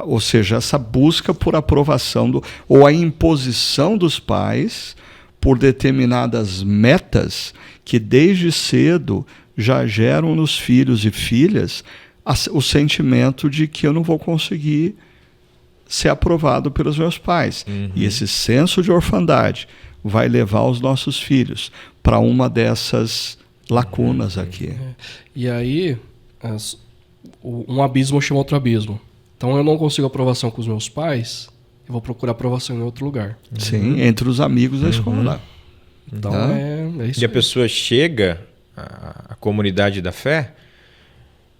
Speaker 1: Ou seja, essa busca por aprovação ou a imposição dos pais por determinadas metas que desde cedo já geram nos filhos e filhas o sentimento de que eu não vou conseguir ser aprovado pelos meus pais. E esse senso de orfandade vai levar os nossos filhos para uma dessas lacunas aqui.
Speaker 3: E aí, um abismo chama outro abismo. Então eu não consigo aprovação com os meus pais, eu vou procurar aprovação em outro lugar.
Speaker 1: Sim, entre os amigos da escola.
Speaker 3: Então é isso.
Speaker 2: E a pessoa chega à comunidade da fé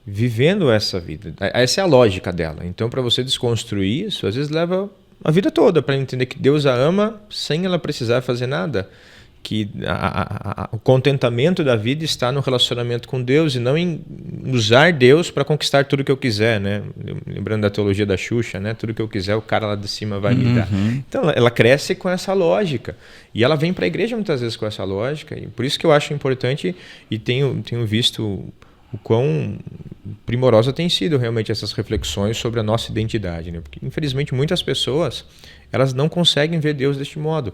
Speaker 2: vivendo essa vida. Essa é a lógica dela. Então, para você desconstruir isso, às vezes leva a vida toda para entender que Deus a ama sem ela precisar fazer nada. Que o contentamento da vida está no relacionamento com Deus e não em usar Deus para conquistar tudo que eu quiser, né? Lembrando da teologia da Xuxa, né? Tudo que eu quiser, o cara lá de cima vai me dar. Então, ela cresce com essa lógica. E ela vem para a igreja muitas vezes com essa lógica. E por isso que eu acho importante e tenho visto o quão primorosa tem sido realmente essas reflexões sobre a nossa identidade, né? Porque, infelizmente, muitas pessoas elas não conseguem ver Deus deste modo.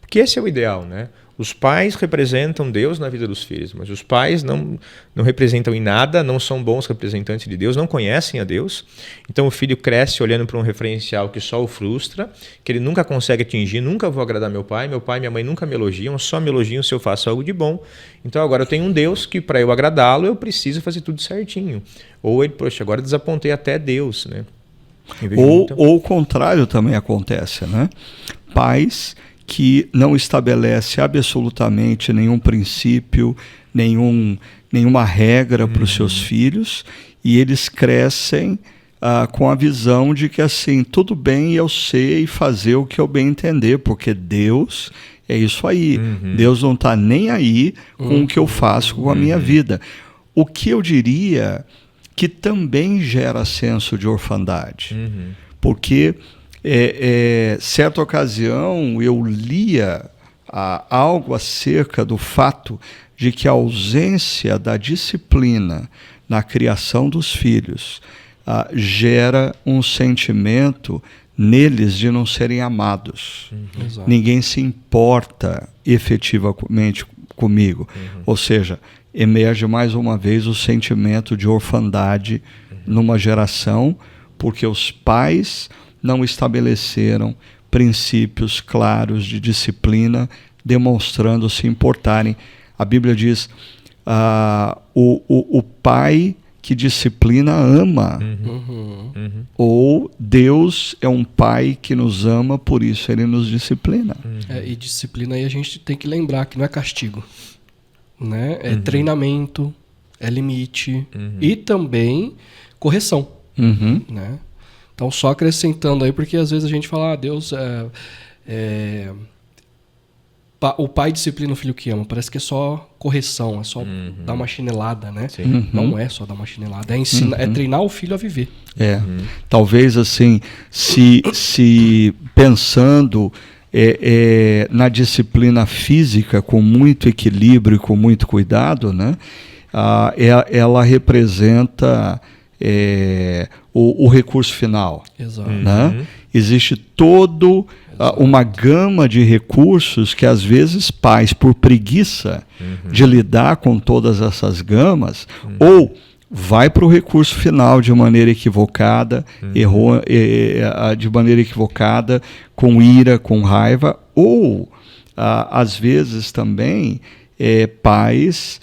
Speaker 2: Porque esse é o ideal, né? Os pais representam Deus na vida dos filhos, mas os pais não representam em nada, não são bons representantes de Deus, não conhecem a Deus. Então o filho cresce olhando para um referencial que só o frustra, que ele nunca consegue atingir, nunca vou agradar meu pai e minha mãe nunca me elogiam, só me elogiam se eu faço algo de bom. Então agora eu tenho um Deus que para eu agradá-lo eu preciso fazer tudo certinho. Ou ele, poxa, agora desapontei até Deus, né?
Speaker 1: Ou o contrário também acontece, né? Pais que não estabelece absolutamente nenhum princípio, nenhuma regra para os seus filhos, e eles crescem com a visão de que assim, tudo bem, eu sei fazer o que eu bem entender, porque Deus é isso aí. Deus não está nem aí com o que eu faço com a minha vida. O que eu diria que também gera senso de orfandade. Porque certa ocasião eu lia algo acerca do fato de que a ausência da disciplina na criação dos filhos gera um sentimento neles de não serem amados. Ninguém se importa efetivamente comigo. Ou seja, emerge mais uma vez o sentimento de orfandade numa geração, porque os pais não estabeleceram princípios claros de disciplina, demonstrando se importarem. A Bíblia diz, o pai que disciplina ama, ou Deus é um pai que nos ama, por isso ele nos disciplina.
Speaker 3: E disciplina aí a gente tem que lembrar que não é castigo, né? É treinamento, é limite e também correção, né? Então só acrescentando aí, porque às vezes a gente fala, Deus o pai disciplina o filho que ama. Parece que é só correção, é só dar uma chinelada, né? Não é só dar uma chinelada, é ensinar, é treinar o filho a viver.
Speaker 1: Talvez assim, se pensando na disciplina física com muito equilíbrio e com muito cuidado, né? Ela representa o recurso final.
Speaker 3: Exato.
Speaker 1: Né? Existe todo uma gama de recursos que às vezes pais, por preguiça de lidar com todas essas gamas, ou vai para o recurso final de maneira equivocada, de maneira equivocada, com ira, com raiva, ou às vezes também pais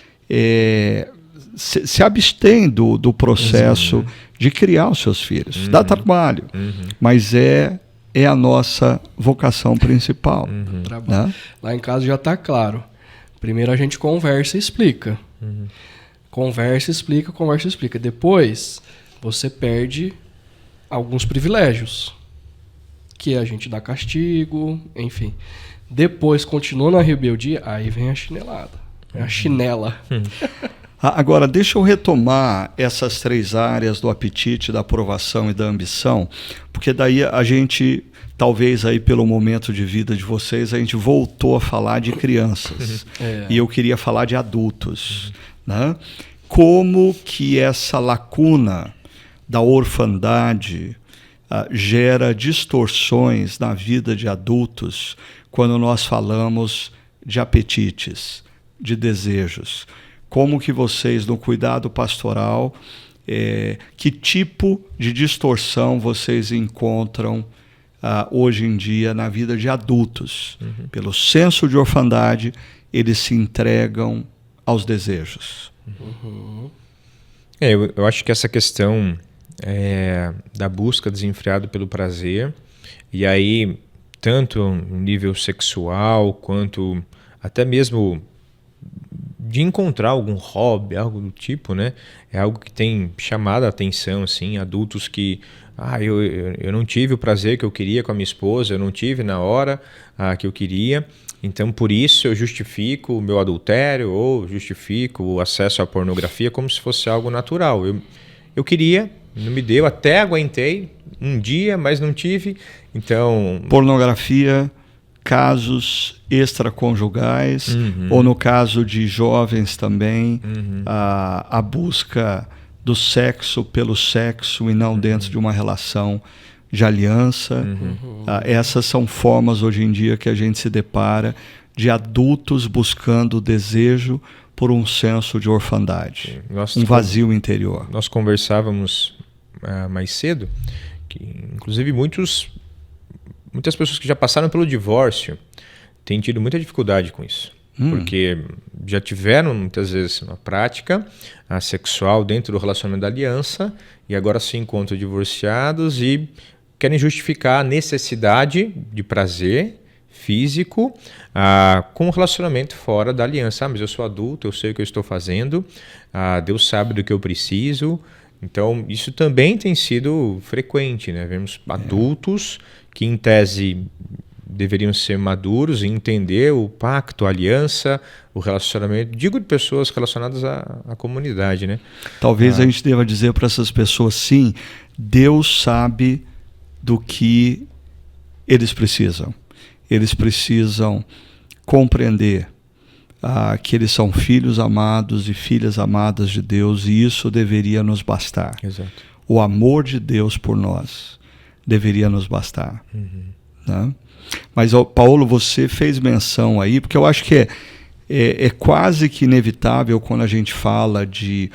Speaker 1: se abstêm do processo de criar os seus filhos. Dá trabalho, mas é a nossa vocação principal. Né?
Speaker 3: Lá em casa já está claro. Primeiro a gente conversa e explica. Conversa, explica, conversa, explica. Depois você perde alguns privilégios, que a gente dá castigo, enfim. Depois continua na rebeldia, aí vem a chinelada, a chinela.
Speaker 1: Agora, deixa eu retomar essas 3 áreas do apetite, da aprovação e da ambição, porque daí a gente, talvez aí pelo momento de vida de vocês, a gente voltou a falar de crianças. E eu queria falar de adultos. Né? Como que essa lacuna da orfandade gera distorções na vida de adultos quando nós falamos de apetites, de desejos. Como que vocês, no cuidado pastoral, que tipo de distorção vocês encontram hoje em dia na vida de adultos? Pelo senso de orfandade, eles se entregam aos desejos.
Speaker 2: Eu acho que essa questão da busca desenfreada pelo prazer, e aí tanto no nível sexual, quanto até mesmo de encontrar algum hobby, algo do tipo, né? É algo que tem chamado a atenção, assim, adultos que eu não tive o prazer que eu queria com a minha esposa, eu não tive na hora que eu queria, então por isso eu justifico o meu adultério ou justifico o acesso à pornografia como se fosse algo natural. Eu queria, não me deu, até aguentei um dia, mas não tive, então...
Speaker 1: Pornografia, casos extraconjugais, ou no caso de jovens também, a busca do sexo pelo sexo e não dentro de uma relação de aliança. Essas são formas hoje em dia que a gente se depara de adultos buscando o desejo por um senso de orfandade, um vazio interior.
Speaker 2: Nós conversávamos mais cedo, que inclusive muitas pessoas que já passaram pelo divórcio têm tido muita dificuldade com isso. Porque já tiveram muitas vezes uma prática sexual dentro do relacionamento da aliança e agora se encontram divorciados e querem justificar a necessidade de prazer físico com um relacionamento fora da aliança. Mas eu sou adulto, eu sei o que eu estou fazendo, Deus sabe do que eu preciso. Então, isso também tem sido frequente, né? Vemos adultos que, em tese, deveriam ser maduros e entender o pacto, a aliança, o relacionamento. Digo de pessoas relacionadas à comunidade, né?
Speaker 1: Talvez a gente deva dizer para essas pessoas, sim, Deus sabe do que eles precisam. Eles precisam compreender que eles são filhos amados e filhas amadas de Deus, e isso deveria nos bastar.
Speaker 2: Exato.
Speaker 1: O amor de Deus por nós deveria nos bastar. Né? Mas, Paulo, você fez menção aí, porque eu acho que é quase que inevitável quando a gente fala de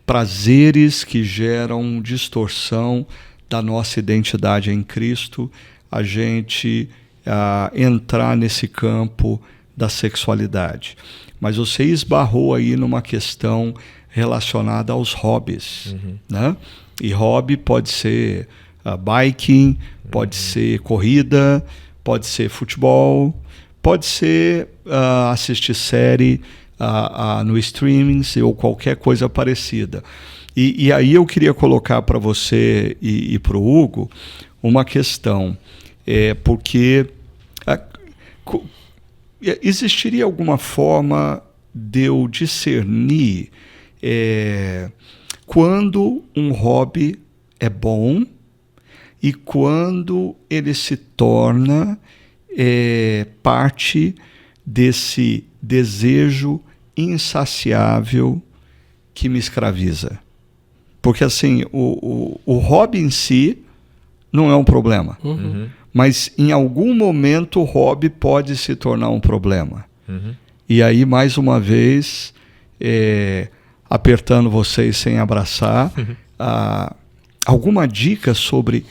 Speaker 1: prazeres que geram distorção da nossa identidade em Cristo, a gente entrar nesse campo da sexualidade. Mas você esbarrou aí numa questão relacionada aos hobbies. Né? E hobby pode ser biking, pode ser corrida, pode ser futebol, pode ser assistir série no streaming ou qualquer coisa parecida. E aí eu queria colocar para você e para o Hugo uma questão, porque existiria alguma forma de eu discernir quando um hobby é bom e quando ele se torna parte desse desejo insaciável que me escraviza? Porque assim, o hobby em si não é um problema. Mas em algum momento o hobby pode se tornar um problema. E aí, mais uma vez, apertando vocês sem abraçar, alguma dica sobre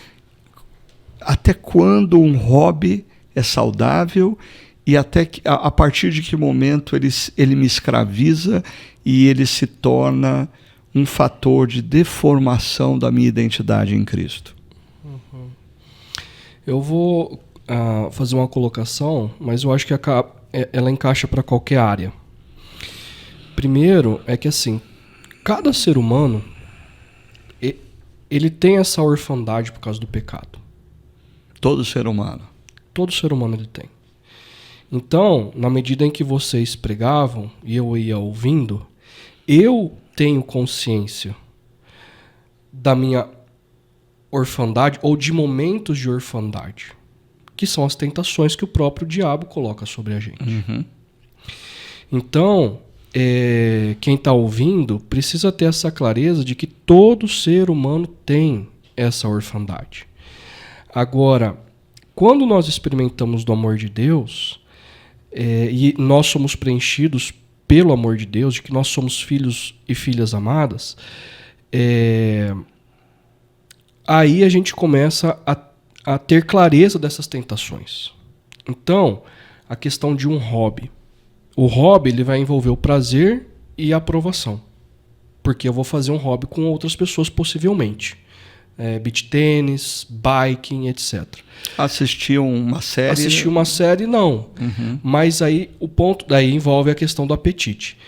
Speaker 1: até quando um hobby é saudável e até a partir de que momento ele me escraviza e ele se torna um fator de deformação da minha identidade em Cristo?
Speaker 3: Eu vou fazer uma colocação, mas eu acho que ela encaixa para qualquer área. Primeiro é que assim, cada ser humano ele tem essa orfandade por causa do pecado.
Speaker 1: Todo ser humano.
Speaker 3: Todo ser humano ele tem. Então, na medida em que vocês pregavam e eu ia ouvindo, eu tenho consciência da minha orfandade ou de momentos de orfandade, que são as tentações que o próprio diabo coloca sobre a gente. Então, quem está ouvindo precisa ter essa clareza de que todo ser humano tem essa orfandade. Agora, quando nós experimentamos do amor de Deus, e nós somos preenchidos pelo amor de Deus, de que nós somos filhos e filhas amadas, aí a gente começa a ter clareza dessas tentações. Então, a questão de um hobby. O hobby ele vai envolver o prazer e a aprovação. Porque eu vou fazer um hobby com outras pessoas, possivelmente. Beach tênis, biking, etc.
Speaker 1: Assistir uma série?
Speaker 3: Assistir uma série, não. Mas aí o ponto daí envolve a questão do apetite.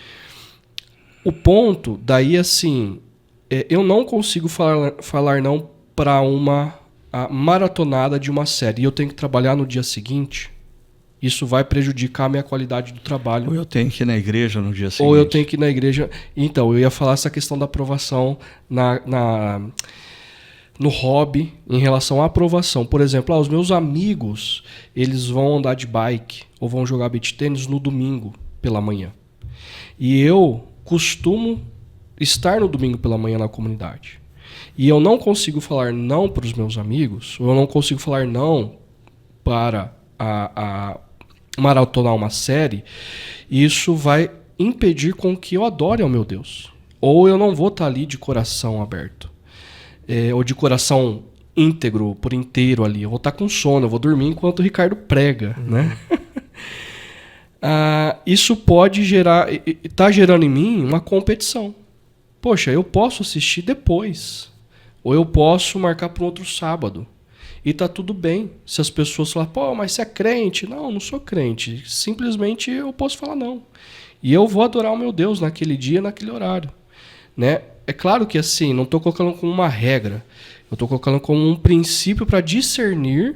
Speaker 3: O ponto daí, assim, eu não consigo falar não para uma maratonada de uma série e eu tenho que trabalhar no dia seguinte. Isso vai prejudicar a minha qualidade do trabalho.
Speaker 1: Ou eu tenho que ir na igreja no dia seguinte.
Speaker 3: Ou eu tenho que ir na igreja. Então, eu ia falar essa questão da aprovação no hobby em relação à aprovação. Por exemplo, os meus amigos, eles vão andar de bike ou vão jogar beach tênis no domingo pela manhã. E eu costumo estar no domingo pela manhã na comunidade. E eu não consigo falar não para os meus amigos, ou eu não consigo falar não para maratonar uma série, isso vai impedir com que eu adore ao meu Deus. Ou eu não vou estar ali de coração aberto. Ou de coração íntegro, por inteiro ali. Eu vou estar com sono, eu vou dormir enquanto o Ricardo prega. Né? Isso pode está gerando em mim uma competição. Poxa, eu posso assistir depois. Ou eu posso marcar para um outro sábado. E tá tudo bem. Se as pessoas falarem, pô, mas você é crente? Não, eu não sou crente. Simplesmente eu posso falar não. E eu vou adorar o meu Deus naquele dia, naquele horário. Né? É claro que assim, não estou colocando como uma regra. Eu estou colocando como um princípio para discernir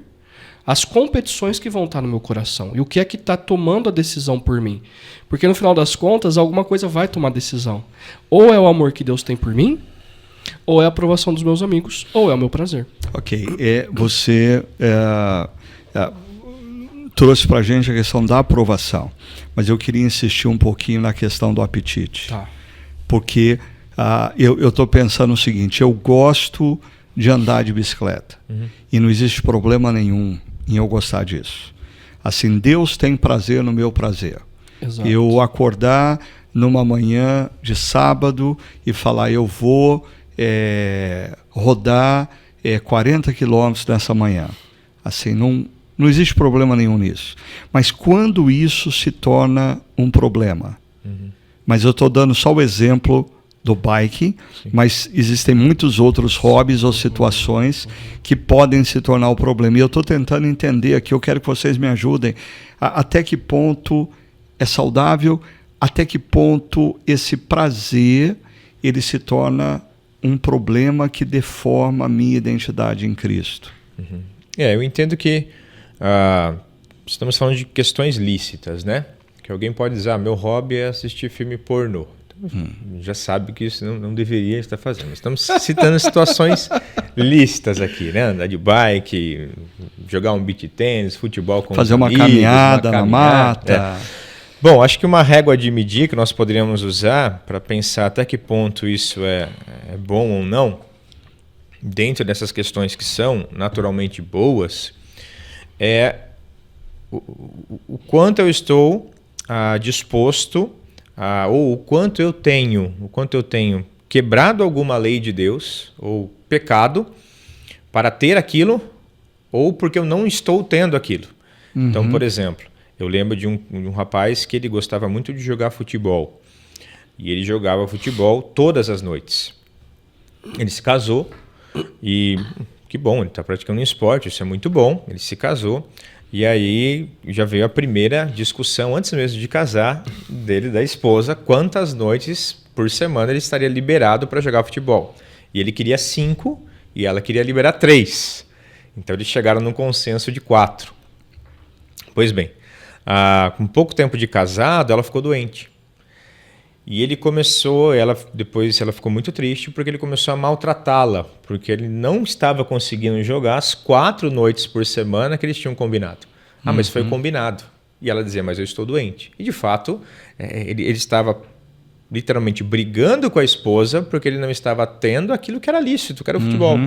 Speaker 3: as competições que vão estar no meu coração. E o que é que está tomando a decisão por mim. Porque no final das contas, alguma coisa vai tomar decisão. Ou é o amor que Deus tem por mim, ou é a aprovação dos meus amigos, ou é o meu prazer.
Speaker 1: Ok. Você trouxe para a gente a questão da aprovação. Mas eu queria insistir um pouquinho na questão do apetite.
Speaker 3: Tá.
Speaker 1: Porque eu estou pensando o seguinte, eu gosto de andar de bicicleta. E não existe problema nenhum em eu gostar disso. Assim, Deus tem prazer no meu prazer.
Speaker 3: Exato.
Speaker 1: Eu acordar numa manhã de sábado e falar, eu vou rodar 40 quilômetros nessa manhã. Assim, não existe problema nenhum nisso. Mas quando isso se torna um problema? Mas eu estou dando só o exemplo do bike, mas existem muitos outros hobbies ou situações que podem se tornar o problema. E eu estou tentando entender aqui, eu quero que vocês me ajudem, até que ponto é saudável, até que ponto esse prazer ele se torna um problema que deforma a minha identidade em Cristo.
Speaker 2: Eu entendo que estamos falando de questões lícitas, né? Que alguém pode dizer, meu hobby é assistir filme pornô. Já sabe que isso não deveria estar fazendo. Estamos citando situações lícitas aqui, né? Andar de bike, jogar um beach tênis, futebol com
Speaker 1: fazer
Speaker 2: os
Speaker 1: uma
Speaker 2: amigos,
Speaker 1: caminhada na mata.
Speaker 2: Bom, acho que uma régua de medir que nós poderíamos usar para pensar até que ponto isso é bom ou não, dentro dessas questões que são naturalmente boas, é o quanto eu estou disposto ou o quanto eu tenho quebrado alguma lei de Deus ou pecado para ter aquilo ou porque eu não estou tendo aquilo. Então, por exemplo, eu lembro de um rapaz que ele gostava muito de jogar futebol e ele jogava futebol todas as noites. Ele se casou e que bom, ele está praticando um esporte, isso é muito bom, ele se casou. E aí já veio a primeira discussão, antes mesmo de casar, dele e da esposa, quantas noites por semana ele estaria liberado para jogar futebol. E ele queria 5 e ela queria liberar 3. Então eles chegaram num consenso de 4. Pois bem, com pouco tempo de casado, ela ficou doente. E ele depois ela ficou muito triste porque ele começou a maltratá-la, porque ele não estava conseguindo jogar as 4 noites por semana que eles tinham combinado. Mas foi combinado. E ela dizia, mas eu estou doente. E de fato, ele estava literalmente brigando com a esposa porque ele não estava tendo aquilo que era lícito, que era o futebol.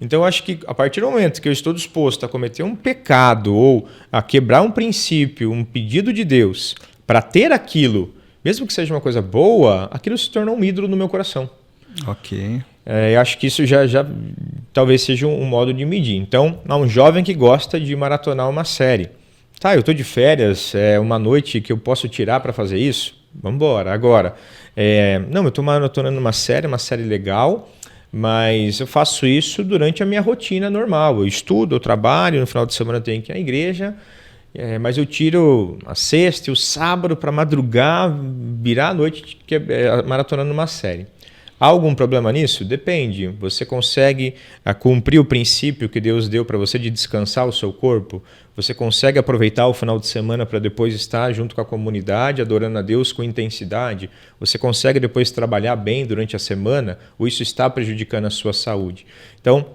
Speaker 2: Então eu acho que a partir do momento que eu estou disposto a cometer um pecado ou a quebrar um princípio, um pedido de Deus, para ter aquilo, mesmo que seja uma coisa boa, aquilo se torna um ídolo no meu coração.
Speaker 1: Ok.
Speaker 2: Eu acho que isso já talvez seja um modo de medir. Então, há um jovem que gosta de maratonar uma série. Tá, eu estou de férias, uma noite que eu posso tirar para fazer isso? Vamos embora. Agora, não, eu estou maratonando uma série legal, mas eu faço isso durante a minha rotina normal. Eu estudo, eu trabalho, no final de semana eu tenho que ir à igreja, mas eu tiro a sexta e o sábado para madrugar, virar a noite maratonando uma série. Há algum problema nisso? Depende. Você consegue cumprir o princípio que Deus deu para você de descansar o seu corpo? Você consegue aproveitar o final de semana para depois estar junto com a comunidade, adorando a Deus com intensidade? Você consegue depois trabalhar bem durante a semana? Ou isso está prejudicando a sua saúde? Então,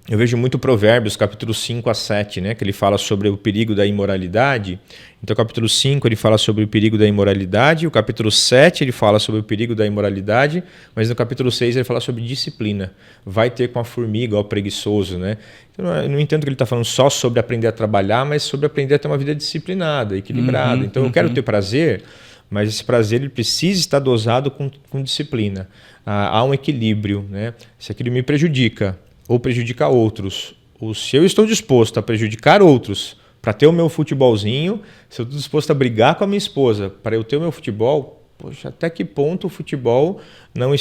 Speaker 2: eu vejo muito Provérbios, capítulo 5 a 7, né, que ele fala sobre o perigo da imoralidade. Então, o capítulo 5 ele fala sobre o perigo da imoralidade, o capítulo 7 ele fala sobre o perigo da imoralidade, mas no capítulo 6 ele fala sobre disciplina. Vai ter com a formiga, ó preguiçoso, né? Então, eu não entendo que ele está falando só sobre aprender a trabalhar, mas sobre aprender a ter uma vida disciplinada, equilibrada. Então, eu quero ter prazer, mas esse prazer ele precisa estar dosado com disciplina. Há um equilíbrio, né? Se aquilo me prejudica ou prejudicar outros, ou se eu estou disposto a prejudicar outros para ter o meu futebolzinho, se eu estou disposto a brigar com a minha esposa para eu ter o meu futebol, poxa, até que ponto o futebol eu não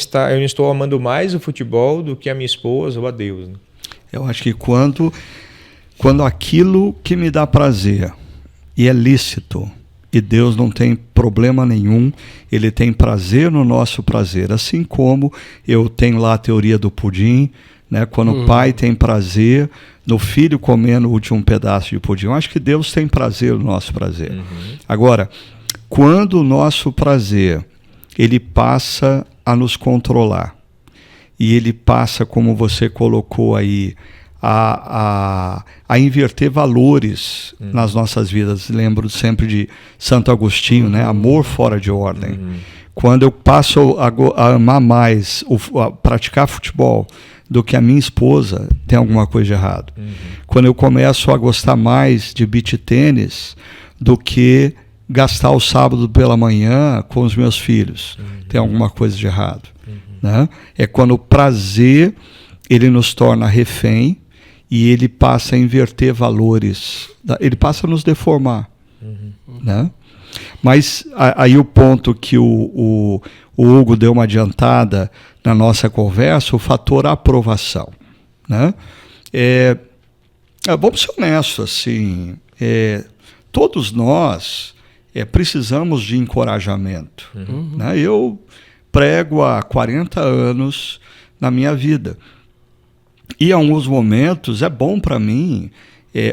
Speaker 2: estou amando mais o futebol do que a minha esposa ou a Deus, né?
Speaker 1: Eu acho que quando quando aquilo que me dá prazer e é lícito, e Deus não tem problema nenhum, Ele tem prazer no nosso prazer, assim como eu tenho lá a teoria do pudim, né? Quando o pai tem prazer no filho comendo o último pedaço de pudim. Eu acho que Deus tem prazer no nosso prazer. Agora, quando o nosso prazer ele passa a nos controlar, e ele passa, como você colocou aí, a inverter valores nas nossas vidas. Lembro sempre de Santo Agostinho, né? Amor fora de ordem. Quando eu passo a amar mais, a praticar futebol do que a minha esposa, tem alguma coisa de errado. Quando eu começo a gostar mais de beach tênis do que gastar o sábado pela manhã com os meus filhos, tem alguma coisa de errado. Né? É quando o prazer ele nos torna refém e ele passa a inverter valores, ele passa a nos deformar. Né? Mas aí o ponto que o Hugo deu uma adiantada na nossa conversa, o fator aprovação. Né? Vamos ser honestos, assim, todos nós precisamos de encorajamento. Né? Eu prego há 40 anos na minha vida. E em alguns momentos é bom para mim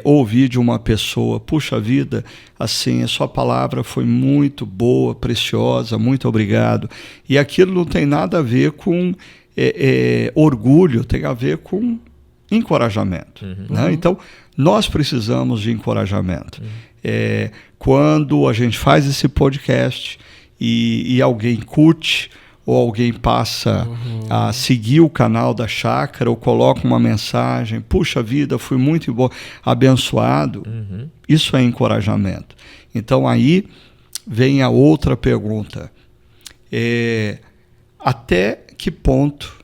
Speaker 1: ouvir de uma pessoa, puxa vida, assim, a sua palavra foi muito boa, preciosa, muito obrigado. E aquilo não tem nada a ver com orgulho, tem a ver com encorajamento. Né? Então, nós precisamos de encorajamento. Quando a gente faz esse podcast e alguém curte, ou alguém passa a seguir o canal da Chácara, ou coloca uma mensagem, puxa vida, fui muito abençoado, isso é encorajamento. Então aí vem a outra pergunta, até que ponto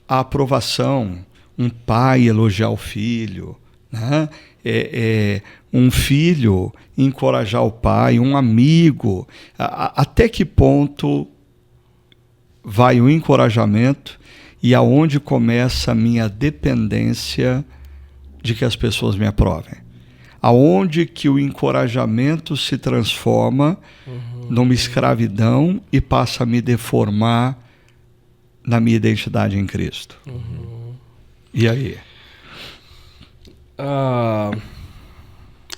Speaker 1: a aprovação, um pai elogiar o filho, né? Um filho encorajar o pai, um amigo, até que ponto vai o encorajamento e aonde começa a minha dependência de que as pessoas me aprovem? Aonde que o encorajamento se transforma numa escravidão e passa a me deformar na minha identidade em Cristo? E aí?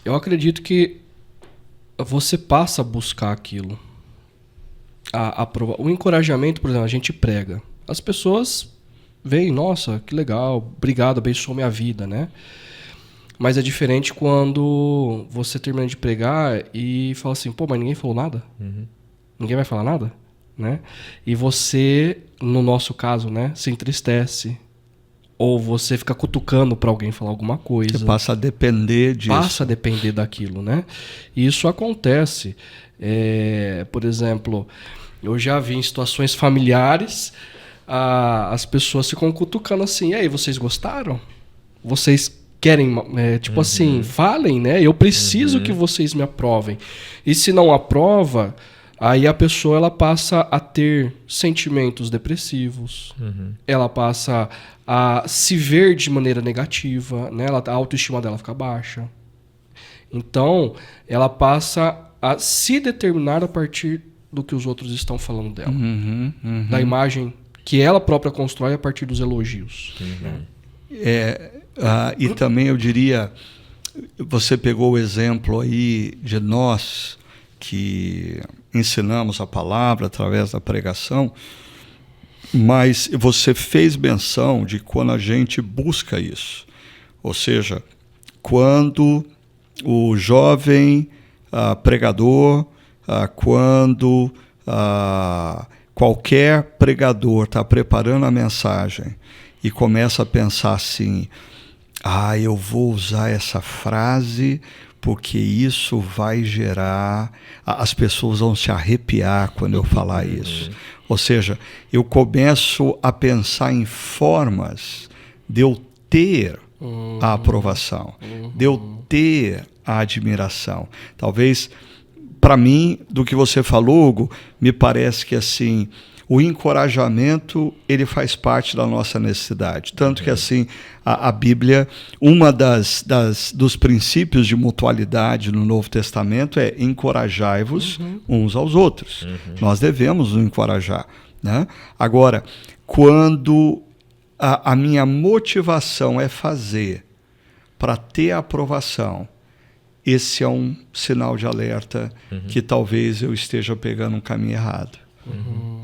Speaker 3: Eu acredito que você passa a buscar aquilo. O encorajamento, por exemplo, a gente prega. As pessoas veem, nossa, que legal, obrigado, abençoou minha vida, né? Mas é diferente quando você termina de pregar e fala assim, pô, mas ninguém falou nada? Ninguém vai falar nada? Né? E você, no nosso caso, né, se entristece. Ou você fica cutucando para alguém falar alguma coisa.
Speaker 1: Você passa a depender disso.
Speaker 3: Passa a depender daquilo, né? E isso acontece. Por exemplo, eu já vi em situações familiares, as pessoas ficam cutucando assim, e aí, vocês gostaram? Vocês querem, assim, falem, né? Eu preciso que vocês me aprovem. E se não aprova, aí a pessoa ela passa a ter sentimentos depressivos, ela passa a se ver de maneira negativa, né? A autoestima dela fica baixa. Então, ela passa a se determinar a partir do que os outros estão falando dela. Da imagem que ela própria constrói a partir dos elogios.
Speaker 1: E também eu diria, você pegou o exemplo aí de nós que ensinamos a palavra através da pregação, mas você fez menção de quando a gente busca isso. Ou seja, quando o jovem pregador, quando qualquer pregador está preparando a mensagem e começa a pensar assim, eu vou usar essa frase porque isso vai gerar... As pessoas vão se arrepiar quando eu falar isso. Ou seja, eu começo a pensar em formas de eu ter a aprovação, de eu ter a admiração. Talvez, para mim, do que você falou, Hugo, me parece que assim, o encorajamento, ele faz parte da nossa necessidade. Tanto que, assim, a Bíblia, dos princípios de mutualidade no Novo Testamento é encorajai-vos uns aos outros. Nós devemos nos encorajar, né? Agora, quando a minha motivação é fazer para ter aprovação, esse é um sinal de alerta que talvez eu esteja pegando um caminho errado.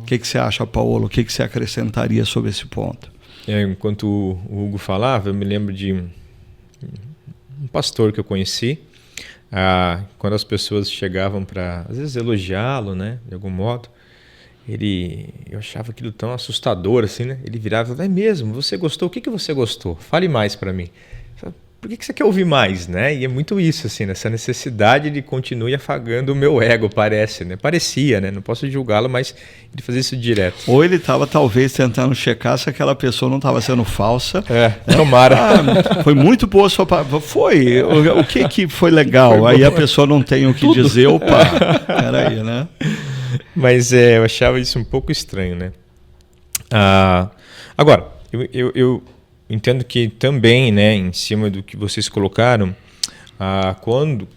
Speaker 1: O que você acha, Paulo? O que você acrescentaria sobre esse ponto?
Speaker 2: Enquanto o Hugo falava, eu me lembro de um pastor que eu conheci, quando as pessoas chegavam para, às vezes, elogiá-lo, né, de algum modo, eu achava aquilo tão assustador, assim, né? Ele virava e falava, é mesmo? Você gostou? O que você gostou? Fale mais para mim. Por que você quer ouvir mais, né? E é muito isso, assim, essa necessidade de continuar afagando o meu ego, parece, né? Parecia, né? Não posso julgá-lo, mas ele fazia isso direto.
Speaker 1: Ou ele estava, talvez, tentando checar se aquela pessoa não estava sendo falsa.
Speaker 2: Tomara.
Speaker 1: Foi muito boa a sua palavra. Foi. O que foi legal? Aí a pessoa não tem o que dizer. Opa, peraí, né?
Speaker 2: Mas eu achava isso um pouco estranho, né? Agora, eu entendo que também, né, em cima do que vocês colocaram, quando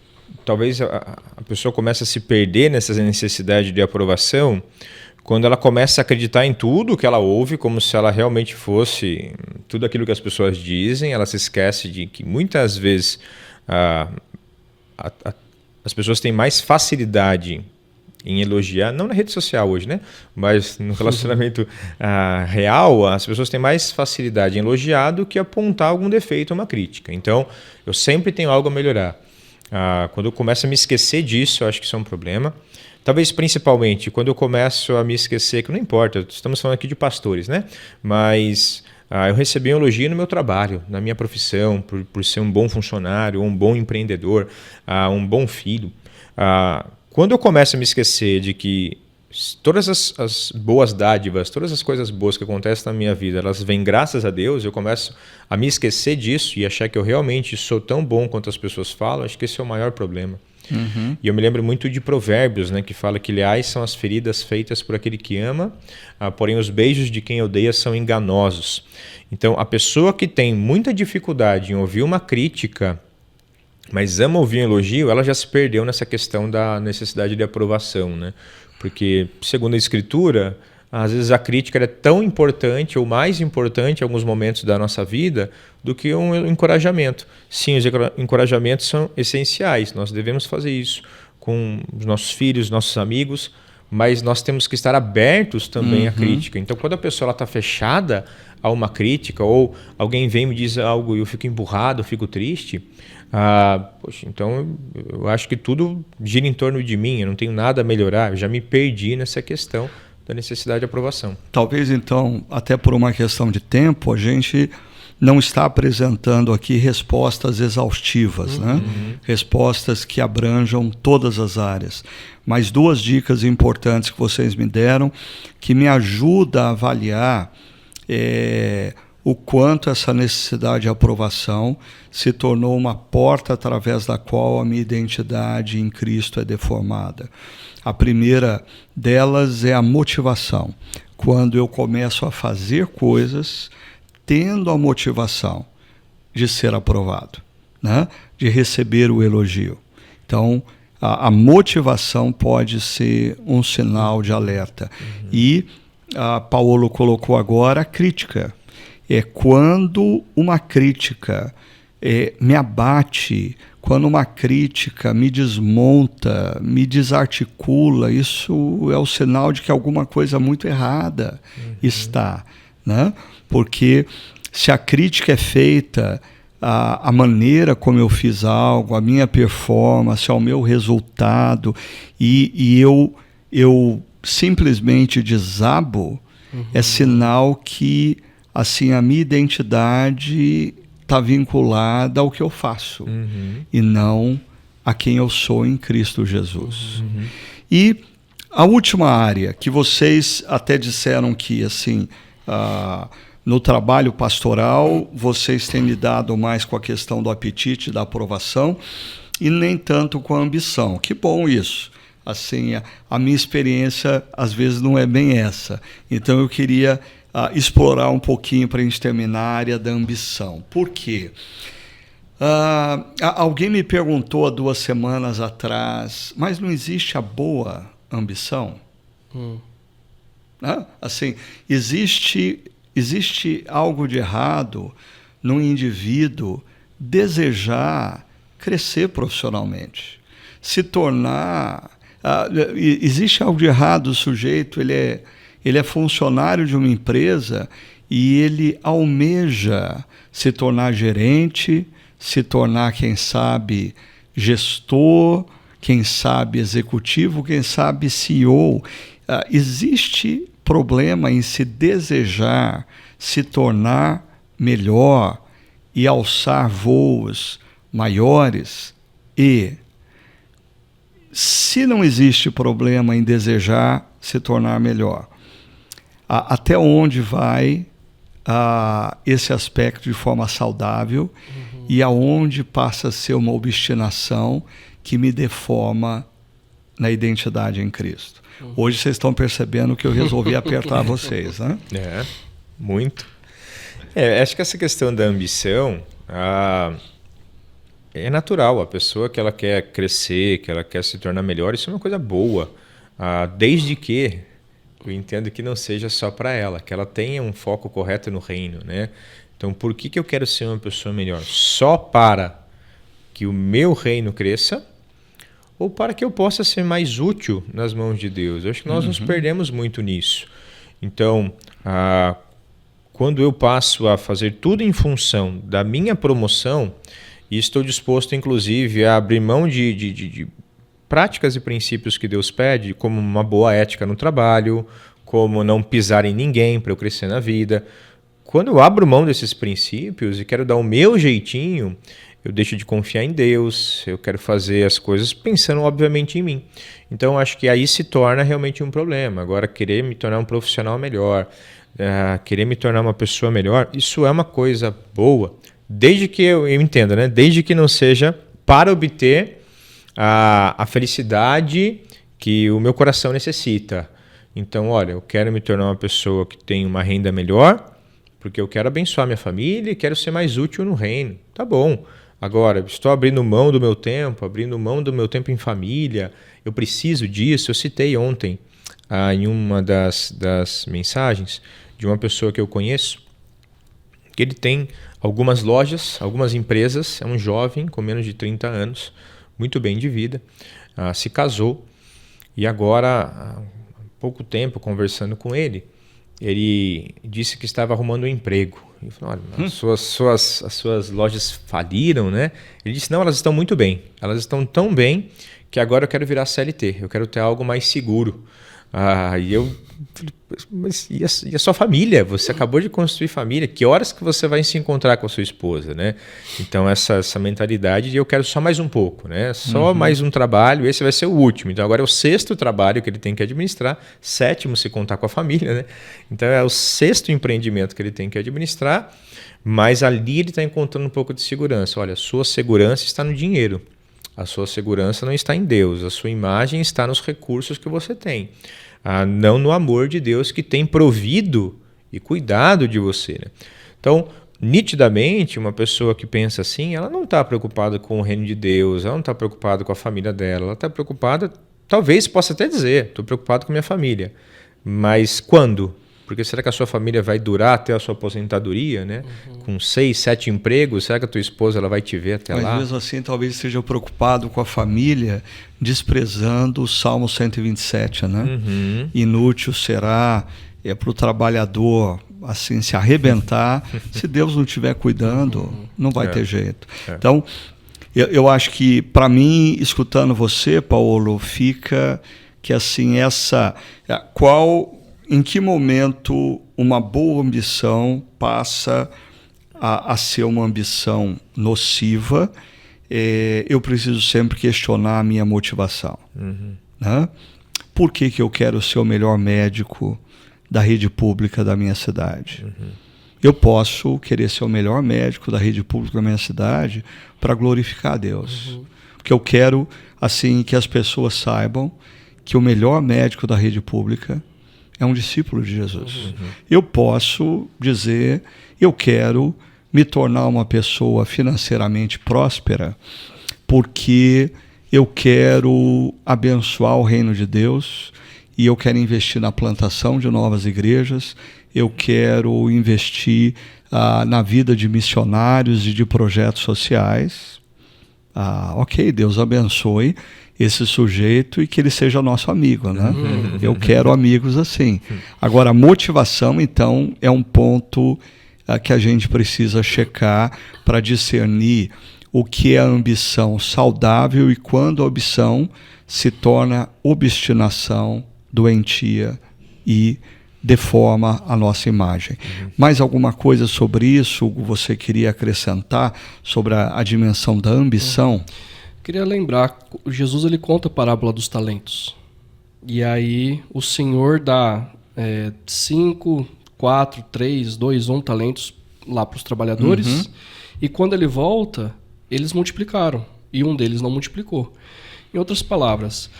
Speaker 2: talvez a pessoa começa a se perder nessa necessidade de aprovação, quando ela começa a acreditar em tudo que ela ouve, como se ela realmente fosse tudo aquilo que as pessoas dizem, ela se esquece de que muitas vezes as pessoas têm mais facilidade em elogiar, não na rede social hoje, né? Mas no relacionamento real, as pessoas têm mais facilidade em elogiar do que apontar algum defeito ou uma crítica. Então, eu sempre tenho algo a melhorar. Quando eu começo a me esquecer disso, eu acho que isso é um problema. Talvez principalmente quando eu começo a me esquecer, que não importa, estamos falando aqui de pastores, né? Mas eu recebi um elogio no meu trabalho, na minha profissão, por ser um bom funcionário, um bom empreendedor, um bom filho. Quando eu começo a me esquecer de que todas as boas dádivas, todas as coisas boas que acontecem na minha vida, elas vêm graças a Deus, eu começo a me esquecer disso e achar que eu realmente sou tão bom quanto as pessoas falam, acho que esse é o maior problema. E eu me lembro muito de Provérbios, né, que fala que leais são as feridas feitas por aquele que ama, porém os beijos de quem odeia são enganosos. Então, a pessoa que tem muita dificuldade em ouvir uma crítica, mas ama ouvir um elogio, ela já se perdeu nessa questão da necessidade de aprovação, né? Porque, segundo a Escritura, às vezes a crítica é tão importante ou mais importante em alguns momentos da nossa vida do que um encorajamento. Sim, os encorajamentos são essenciais, nós devemos fazer isso com os nossos filhos, nossos amigos, mas nós temos que estar abertos também à crítica. Então, quando a pessoa está fechada a uma crítica ou alguém vem e me diz algo e eu fico emburrado, eu fico triste, poxa, então eu acho que tudo gira em torno de mim, eu não tenho nada a melhorar, eu já me perdi nessa questão da necessidade de aprovação.
Speaker 1: Talvez, então, até por uma questão de tempo, a gente não está apresentando aqui respostas exaustivas, né? Respostas que abranjam todas as áreas. Mas duas dicas importantes que vocês me deram, que me ajudam a avaliar o quanto essa necessidade de aprovação se tornou uma porta através da qual a minha identidade em Cristo é deformada. A primeira delas é a motivação. Quando eu começo a fazer coisas tendo a motivação de ser aprovado, né? De receber o elogio. Então, a motivação pode ser um sinal de alerta. E Paulo colocou agora a crítica. É quando uma crítica me abate, quando uma crítica me desmonta, me desarticula, isso é o sinal de que alguma coisa muito errada está, né? Porque se a crítica é feita a maneira como eu fiz algo, a minha performance, ao meu resultado, e eu simplesmente desabo, é sinal que assim, a minha identidade está vinculada ao que eu faço e não a quem eu sou em Cristo Jesus. E a última área, que vocês até disseram que assim, no trabalho pastoral vocês têm lidado mais com a questão do apetite, da aprovação, e nem tanto com a ambição. Que bom isso. assim, a minha experiência às vezes não é bem essa. Então eu queria explorar um pouquinho para a gente terminar a área da ambição. Por quê? Alguém me perguntou há 2 semanas atrás, mas não existe a boa ambição? Assim, existe algo de errado no indivíduo desejar crescer profissionalmente, se tornar... existe algo de errado, o sujeito ele é funcionário de uma empresa e ele almeja se tornar gerente, se tornar, quem sabe, gestor, quem sabe executivo, quem sabe CEO. Existe problema em se desejar se tornar melhor e alçar voos maiores? E se não existe problema em desejar se tornar melhor, até onde vai esse aspecto de forma saudável e aonde passa a ser uma obstinação que me deforma na identidade em Cristo? Hoje vocês estão percebendo que eu resolvi apertar vocês, né?
Speaker 2: Muito. Acho que essa questão da ambição é natural. A pessoa que ela quer crescer, que ela quer se tornar melhor, isso é uma coisa boa. Desde que eu entendo que não seja só para ela, que ela tenha um foco correto no reino, né? Então, por que eu quero ser uma pessoa melhor? Só para que o meu reino cresça? Ou para que eu possa ser mais útil nas mãos de Deus? Eu acho que nós nos perdemos muito nisso. Então, quando eu passo a fazer tudo em função da minha promoção, e estou disposto, inclusive, a abrir mão de práticas e princípios que Deus pede, como uma boa ética no trabalho, como não pisar em ninguém para eu crescer na vida. Quando eu abro mão desses princípios e quero dar o meu jeitinho, eu deixo de confiar em Deus, eu quero fazer as coisas pensando, obviamente, em mim. Então, acho que aí se torna realmente um problema. Agora, querer me tornar um profissional melhor, querer me tornar uma pessoa melhor, isso é uma coisa boa, desde que eu entenda, né? Desde que não seja para obter a felicidade que o meu coração necessita. Então, olha, eu quero me tornar uma pessoa que tem uma renda melhor, porque eu quero abençoar minha família e quero ser mais útil no reino. Tá bom. Agora, estou abrindo mão do meu tempo em família, eu preciso disso. Eu citei ontem em uma das mensagens de uma pessoa que eu conheço, que ele tem algumas lojas, algumas empresas, é um jovem com menos de 30 anos, muito bem de vida, se casou e agora, há pouco tempo, conversando com ele disse que estava arrumando um emprego. Ele falou, olha, as suas lojas faliram, né? Ele disse, não, elas estão muito bem. Elas estão tão bem que agora eu quero virar CLT. Eu quero ter algo mais seguro. E eu falei, mas e a sua família? Você acabou de construir família. Que horas que você vai se encontrar com a sua esposa, né? Então, essa mentalidade de eu quero só mais um pouco, né? Só mais um trabalho, esse vai ser o último. Então, agora é o 6º trabalho que ele tem que administrar, 7º se contar com a família, né? Então, é o 6º empreendimento que ele tem que administrar, mas ali ele está encontrando um pouco de segurança. Olha, a sua segurança está no dinheiro. A sua segurança não está em Deus. A sua imagem está nos recursos que você tem. Não no amor de Deus que tem provido e cuidado de você, né? Então, nitidamente, uma pessoa que pensa assim, ela não está preocupada com o reino de Deus, ela não está preocupada com a família dela, ela está preocupada, talvez possa até dizer, estou preocupado com minha família. Mas quando? Porque será que a sua família vai durar até a sua aposentadoria, né? Com 6, 7 empregos, será que a tua esposa ela vai te ver até lá?
Speaker 1: Mas mesmo assim, talvez esteja preocupado com a família, desprezando o Salmo 127, né? Inútil será para o trabalhador assim se arrebentar, se Deus não estiver cuidando, não vai ter jeito. Então, eu acho que, para mim, escutando você, Paulo, fica que assim, em que momento uma boa ambição passa a ser uma ambição nociva? Eu preciso sempre questionar a minha motivação. Né? Por que eu quero ser o melhor médico da rede pública da minha cidade? Eu posso querer ser o melhor médico da rede pública da minha cidade para glorificar a Deus. Porque eu quero assim que as pessoas saibam que o melhor médico da rede pública é um discípulo de Jesus. Eu posso dizer, eu quero me tornar uma pessoa financeiramente próspera porque eu quero abençoar o reino de Deus e eu quero investir na plantação de novas igrejas, eu quero investir na vida de missionários e de projetos sociais. Ok, Deus abençoe esse sujeito e que ele seja nosso amigo, né? Eu quero amigos assim. Agora, a motivação, então, é um ponto que a gente precisa checar para discernir o que é a ambição saudável e quando a ambição se torna obstinação, doentia e deforma a nossa imagem. Mais alguma coisa sobre isso, Hugo, você queria acrescentar sobre a dimensão da ambição?
Speaker 3: Queria lembrar, Jesus ele conta a parábola dos talentos. E aí o Senhor dá 5, 4, 3, 2, 1 talentos lá para os trabalhadores. E quando ele volta, eles multiplicaram. E um deles não multiplicou. Em outras palavras,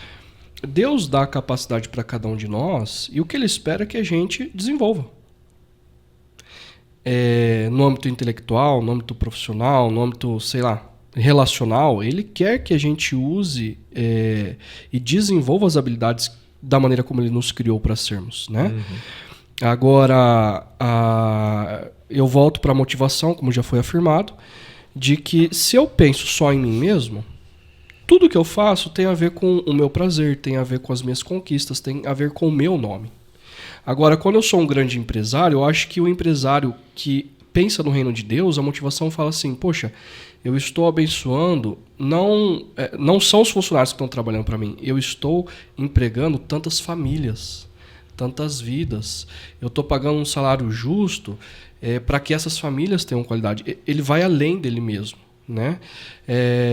Speaker 3: Deus dá capacidade para cada um de nós e o que ele espera é que a gente desenvolva. No âmbito intelectual, no âmbito profissional, no âmbito, relacional, ele quer que a gente use e desenvolva as habilidades da maneira como ele nos criou para sermos, né? Agora, eu volto para a motivação, como já foi afirmado, de que se eu penso só em mim mesmo, tudo que eu faço tem a ver com o meu prazer, tem a ver com as minhas conquistas, tem a ver com o meu nome. Agora, quando eu sou um grande empresário, eu acho que o empresário que pensa no reino de Deus, a motivação fala assim, poxa, eu estou abençoando, não são os funcionários que estão trabalhando para mim, eu estou empregando tantas famílias, tantas vidas, eu estou pagando um salário justo para que essas famílias tenham qualidade. Ele vai além dele mesmo, né?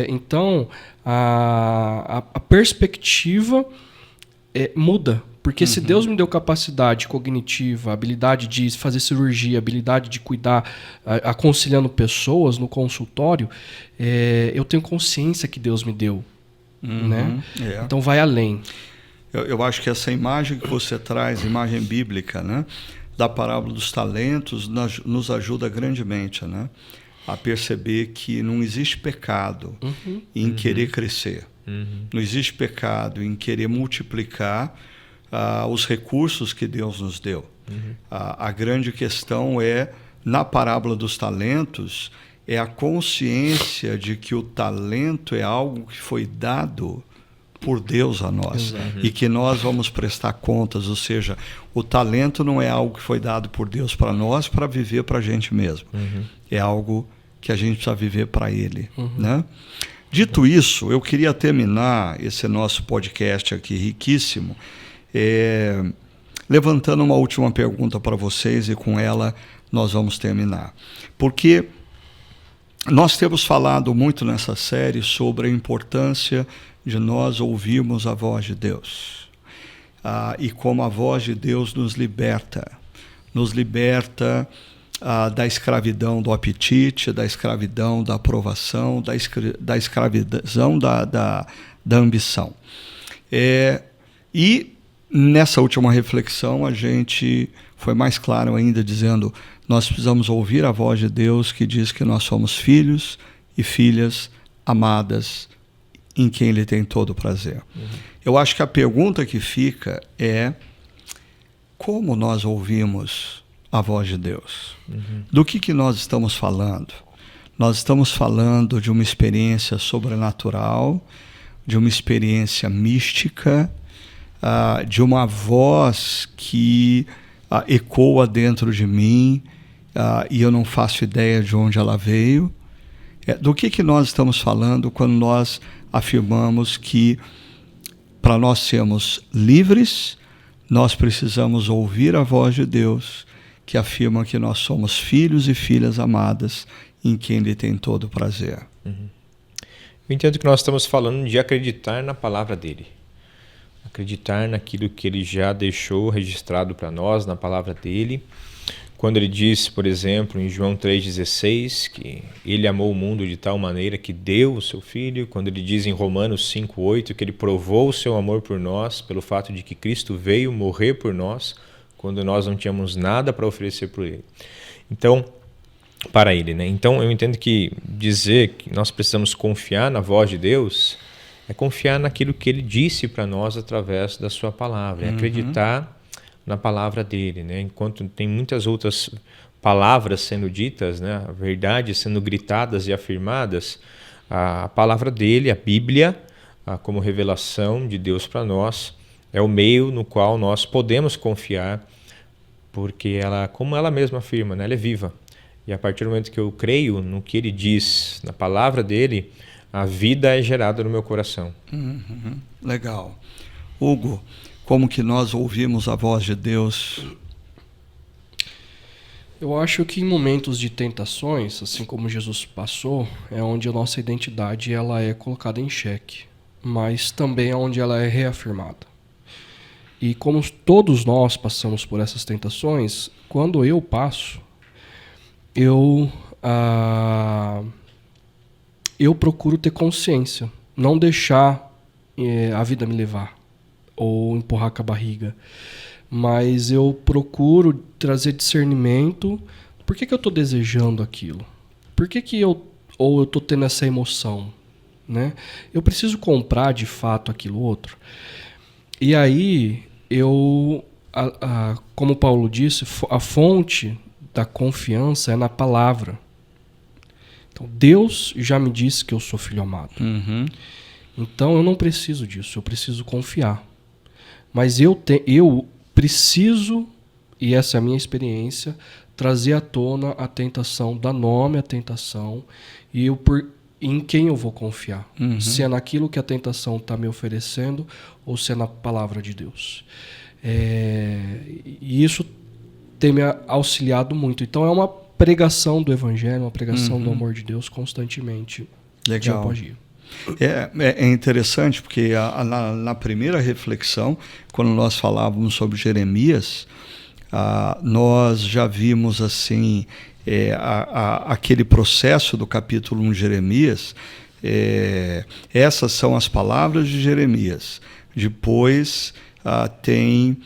Speaker 3: Então, a perspectiva muda. Porque se Deus me deu capacidade cognitiva, habilidade de fazer cirurgia, habilidade de cuidar, aconselhando pessoas no consultório, eu tenho consciência que Deus me deu. Né? Então vai além.
Speaker 1: Eu acho que essa imagem que você traz, imagem bíblica, né, da parábola dos talentos, nos ajuda grandemente, né, a perceber que não existe pecado em querer crescer. Não existe pecado em querer multiplicar os recursos que Deus nos deu. A grande questão na parábola dos talentos, é a consciência de que o talento é algo que foi dado por Deus a nós. E que nós vamos prestar contas, ou seja, o talento não é algo que foi dado por Deus para nós para viver para a gente mesmo. É algo que a gente precisa viver para Ele. Né? Dito isso, eu queria terminar esse nosso podcast aqui riquíssimo, levantando uma última pergunta para vocês e com ela nós vamos terminar. Porque nós temos falado muito nessa série sobre a importância de nós ouvirmos a voz de Deus. E como a voz de Deus nos liberta da escravidão do apetite, da escravidão da aprovação, da escravidão da ambição. E nessa última reflexão a gente foi mais claro ainda dizendo, nós precisamos ouvir a voz de Deus que diz que nós somos filhos e filhas amadas em quem Ele tem todo o prazer. Eu acho que a pergunta que fica é como nós ouvimos a voz de Deus? Do que nós estamos falando? Nós estamos falando de uma experiência sobrenatural, de uma experiência mística, de uma voz que ecoa dentro de mim e eu não faço ideia de onde ela veio. Do que nós estamos falando quando nós afirmamos que para nós sermos livres, nós precisamos ouvir a voz de Deus que afirma que nós somos filhos e filhas amadas em quem Ele tem todo o prazer.
Speaker 2: Eu entendo que nós estamos falando de acreditar na palavra dEle. Acreditar naquilo que Ele já deixou registrado para nós, na palavra dEle, quando ele diz, por exemplo, em João 3,16, que ele amou o mundo de tal maneira que deu o seu Filho, quando ele diz em Romanos 5,8 que ele provou o seu amor por nós, pelo fato de que Cristo veio morrer por nós, quando nós não tínhamos nada para oferecer por ele. Então, para ele, né? Então, eu entendo que dizer que nós precisamos confiar na voz de Deus é confiar naquilo que ele disse para nós através da sua palavra, é acreditar na palavra dele, né? Enquanto tem muitas outras palavras sendo ditas, né? Verdades sendo gritadas e afirmadas, a palavra dele, a Bíblia, como revelação de Deus para nós, é o meio no qual nós podemos confiar, porque ela, como ela mesma afirma, né? Ela é viva. E a partir do momento que eu creio no que ele diz, na palavra dele, a vida é gerada no meu coração.
Speaker 1: Legal. Hugo, como que nós ouvimos a voz de Deus?
Speaker 3: Eu acho que em momentos de tentações, assim como Jesus passou, é onde a nossa identidade ela é colocada em xeque, mas também é onde ela é reafirmada. E como todos nós passamos por essas tentações, quando eu passo, eu procuro ter consciência, não deixar a vida me levar ou empurrar com a barriga, mas eu procuro trazer discernimento. Por que eu estou desejando aquilo? Por que eu estou tendo essa emoção, né? Eu preciso comprar de fato aquilo outro. E aí como Paulo disse, a fonte da confiança é na palavra. Então Deus já me disse que eu sou filho amado. Então eu não preciso disso, eu preciso confiar. Mas eu preciso, e essa é a minha experiência, trazer à tona a tentação, dar nome à tentação, e em quem eu vou confiar. Se é naquilo que a tentação está me oferecendo, ou se é na palavra de Deus. E isso tem me auxiliado muito. Então é uma pregação do Evangelho, uma pregação do amor de Deus constantemente.
Speaker 1: Legal.
Speaker 3: Dia após dia.
Speaker 1: É interessante porque na primeira reflexão, quando nós falávamos sobre Jeremias, nós já vimos assim aquele processo do capítulo 1 de Jeremias. Essas são as palavras de Jeremias. Depois tem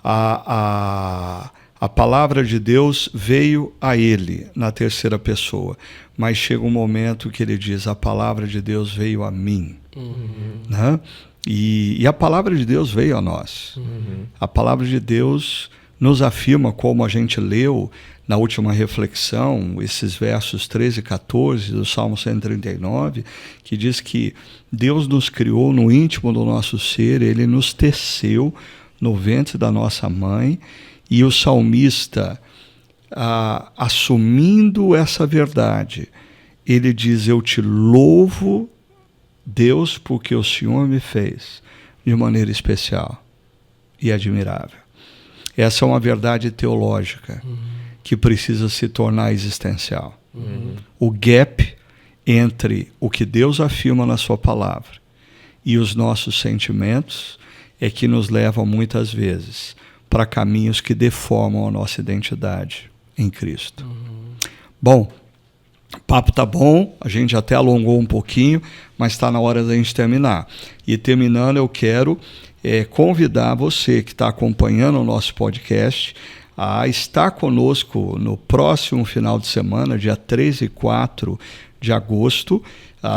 Speaker 1: a palavra de Deus veio a ele na terceira pessoa, mas chega um momento que ele diz: a palavra de Deus veio a mim. Né? E a palavra de Deus veio a nós. A palavra de Deus nos afirma, como a gente leu na última reflexão, esses versos 13 e 14 do Salmo 139, que diz que Deus nos criou no íntimo do nosso ser, ele nos teceu no ventre da nossa mãe. E o salmista, assumindo essa verdade, ele diz: eu te louvo, Deus, porque o Senhor me fez de maneira especial e admirável. Essa é uma verdade teológica que precisa se tornar existencial. O gap entre o que Deus afirma na sua palavra e os nossos sentimentos é que nos levam muitas vezes para caminhos que deformam a nossa identidade em Cristo. Bom, o papo tá bom, a gente até alongou um pouquinho, mas está na hora da gente terminar. E terminando, eu quero convidar você que está acompanhando o nosso podcast a estar conosco no próximo final de semana, dia 3 e 4 de agosto.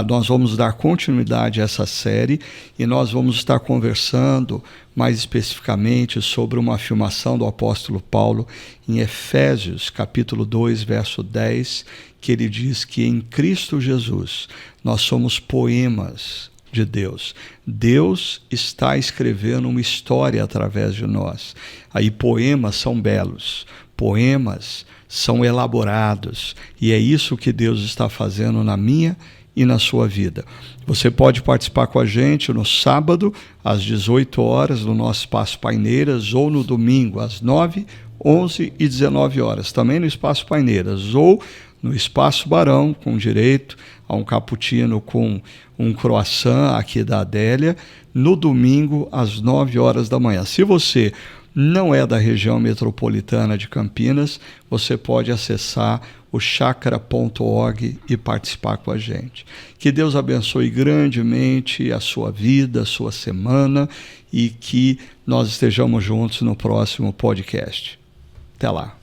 Speaker 1: Nós vamos dar continuidade a essa série e nós vamos estar conversando mais especificamente sobre uma afirmação do apóstolo Paulo em Efésios, capítulo 2, verso 10, que ele diz que em Cristo Jesus nós somos poemas de Deus. Deus está escrevendo uma história através de nós. Aí poemas são belos, poemas são elaborados, e é isso que Deus está fazendo na minha e na sua vida. Você pode participar com a gente no sábado, às 18 horas, no nosso Espaço Paineiras, ou no domingo, às 9, 11 e 19 horas, também no Espaço Paineiras, ou no Espaço Barão, com direito a um cappuccino com um croissant aqui da Adélia, no domingo, às 9 horas da manhã. Se você não é da região metropolitana de Campinas, você pode acessar o chakra.org e participar com a gente. Que Deus abençoe grandemente a sua vida, a sua semana e que nós estejamos juntos no próximo podcast. Até lá.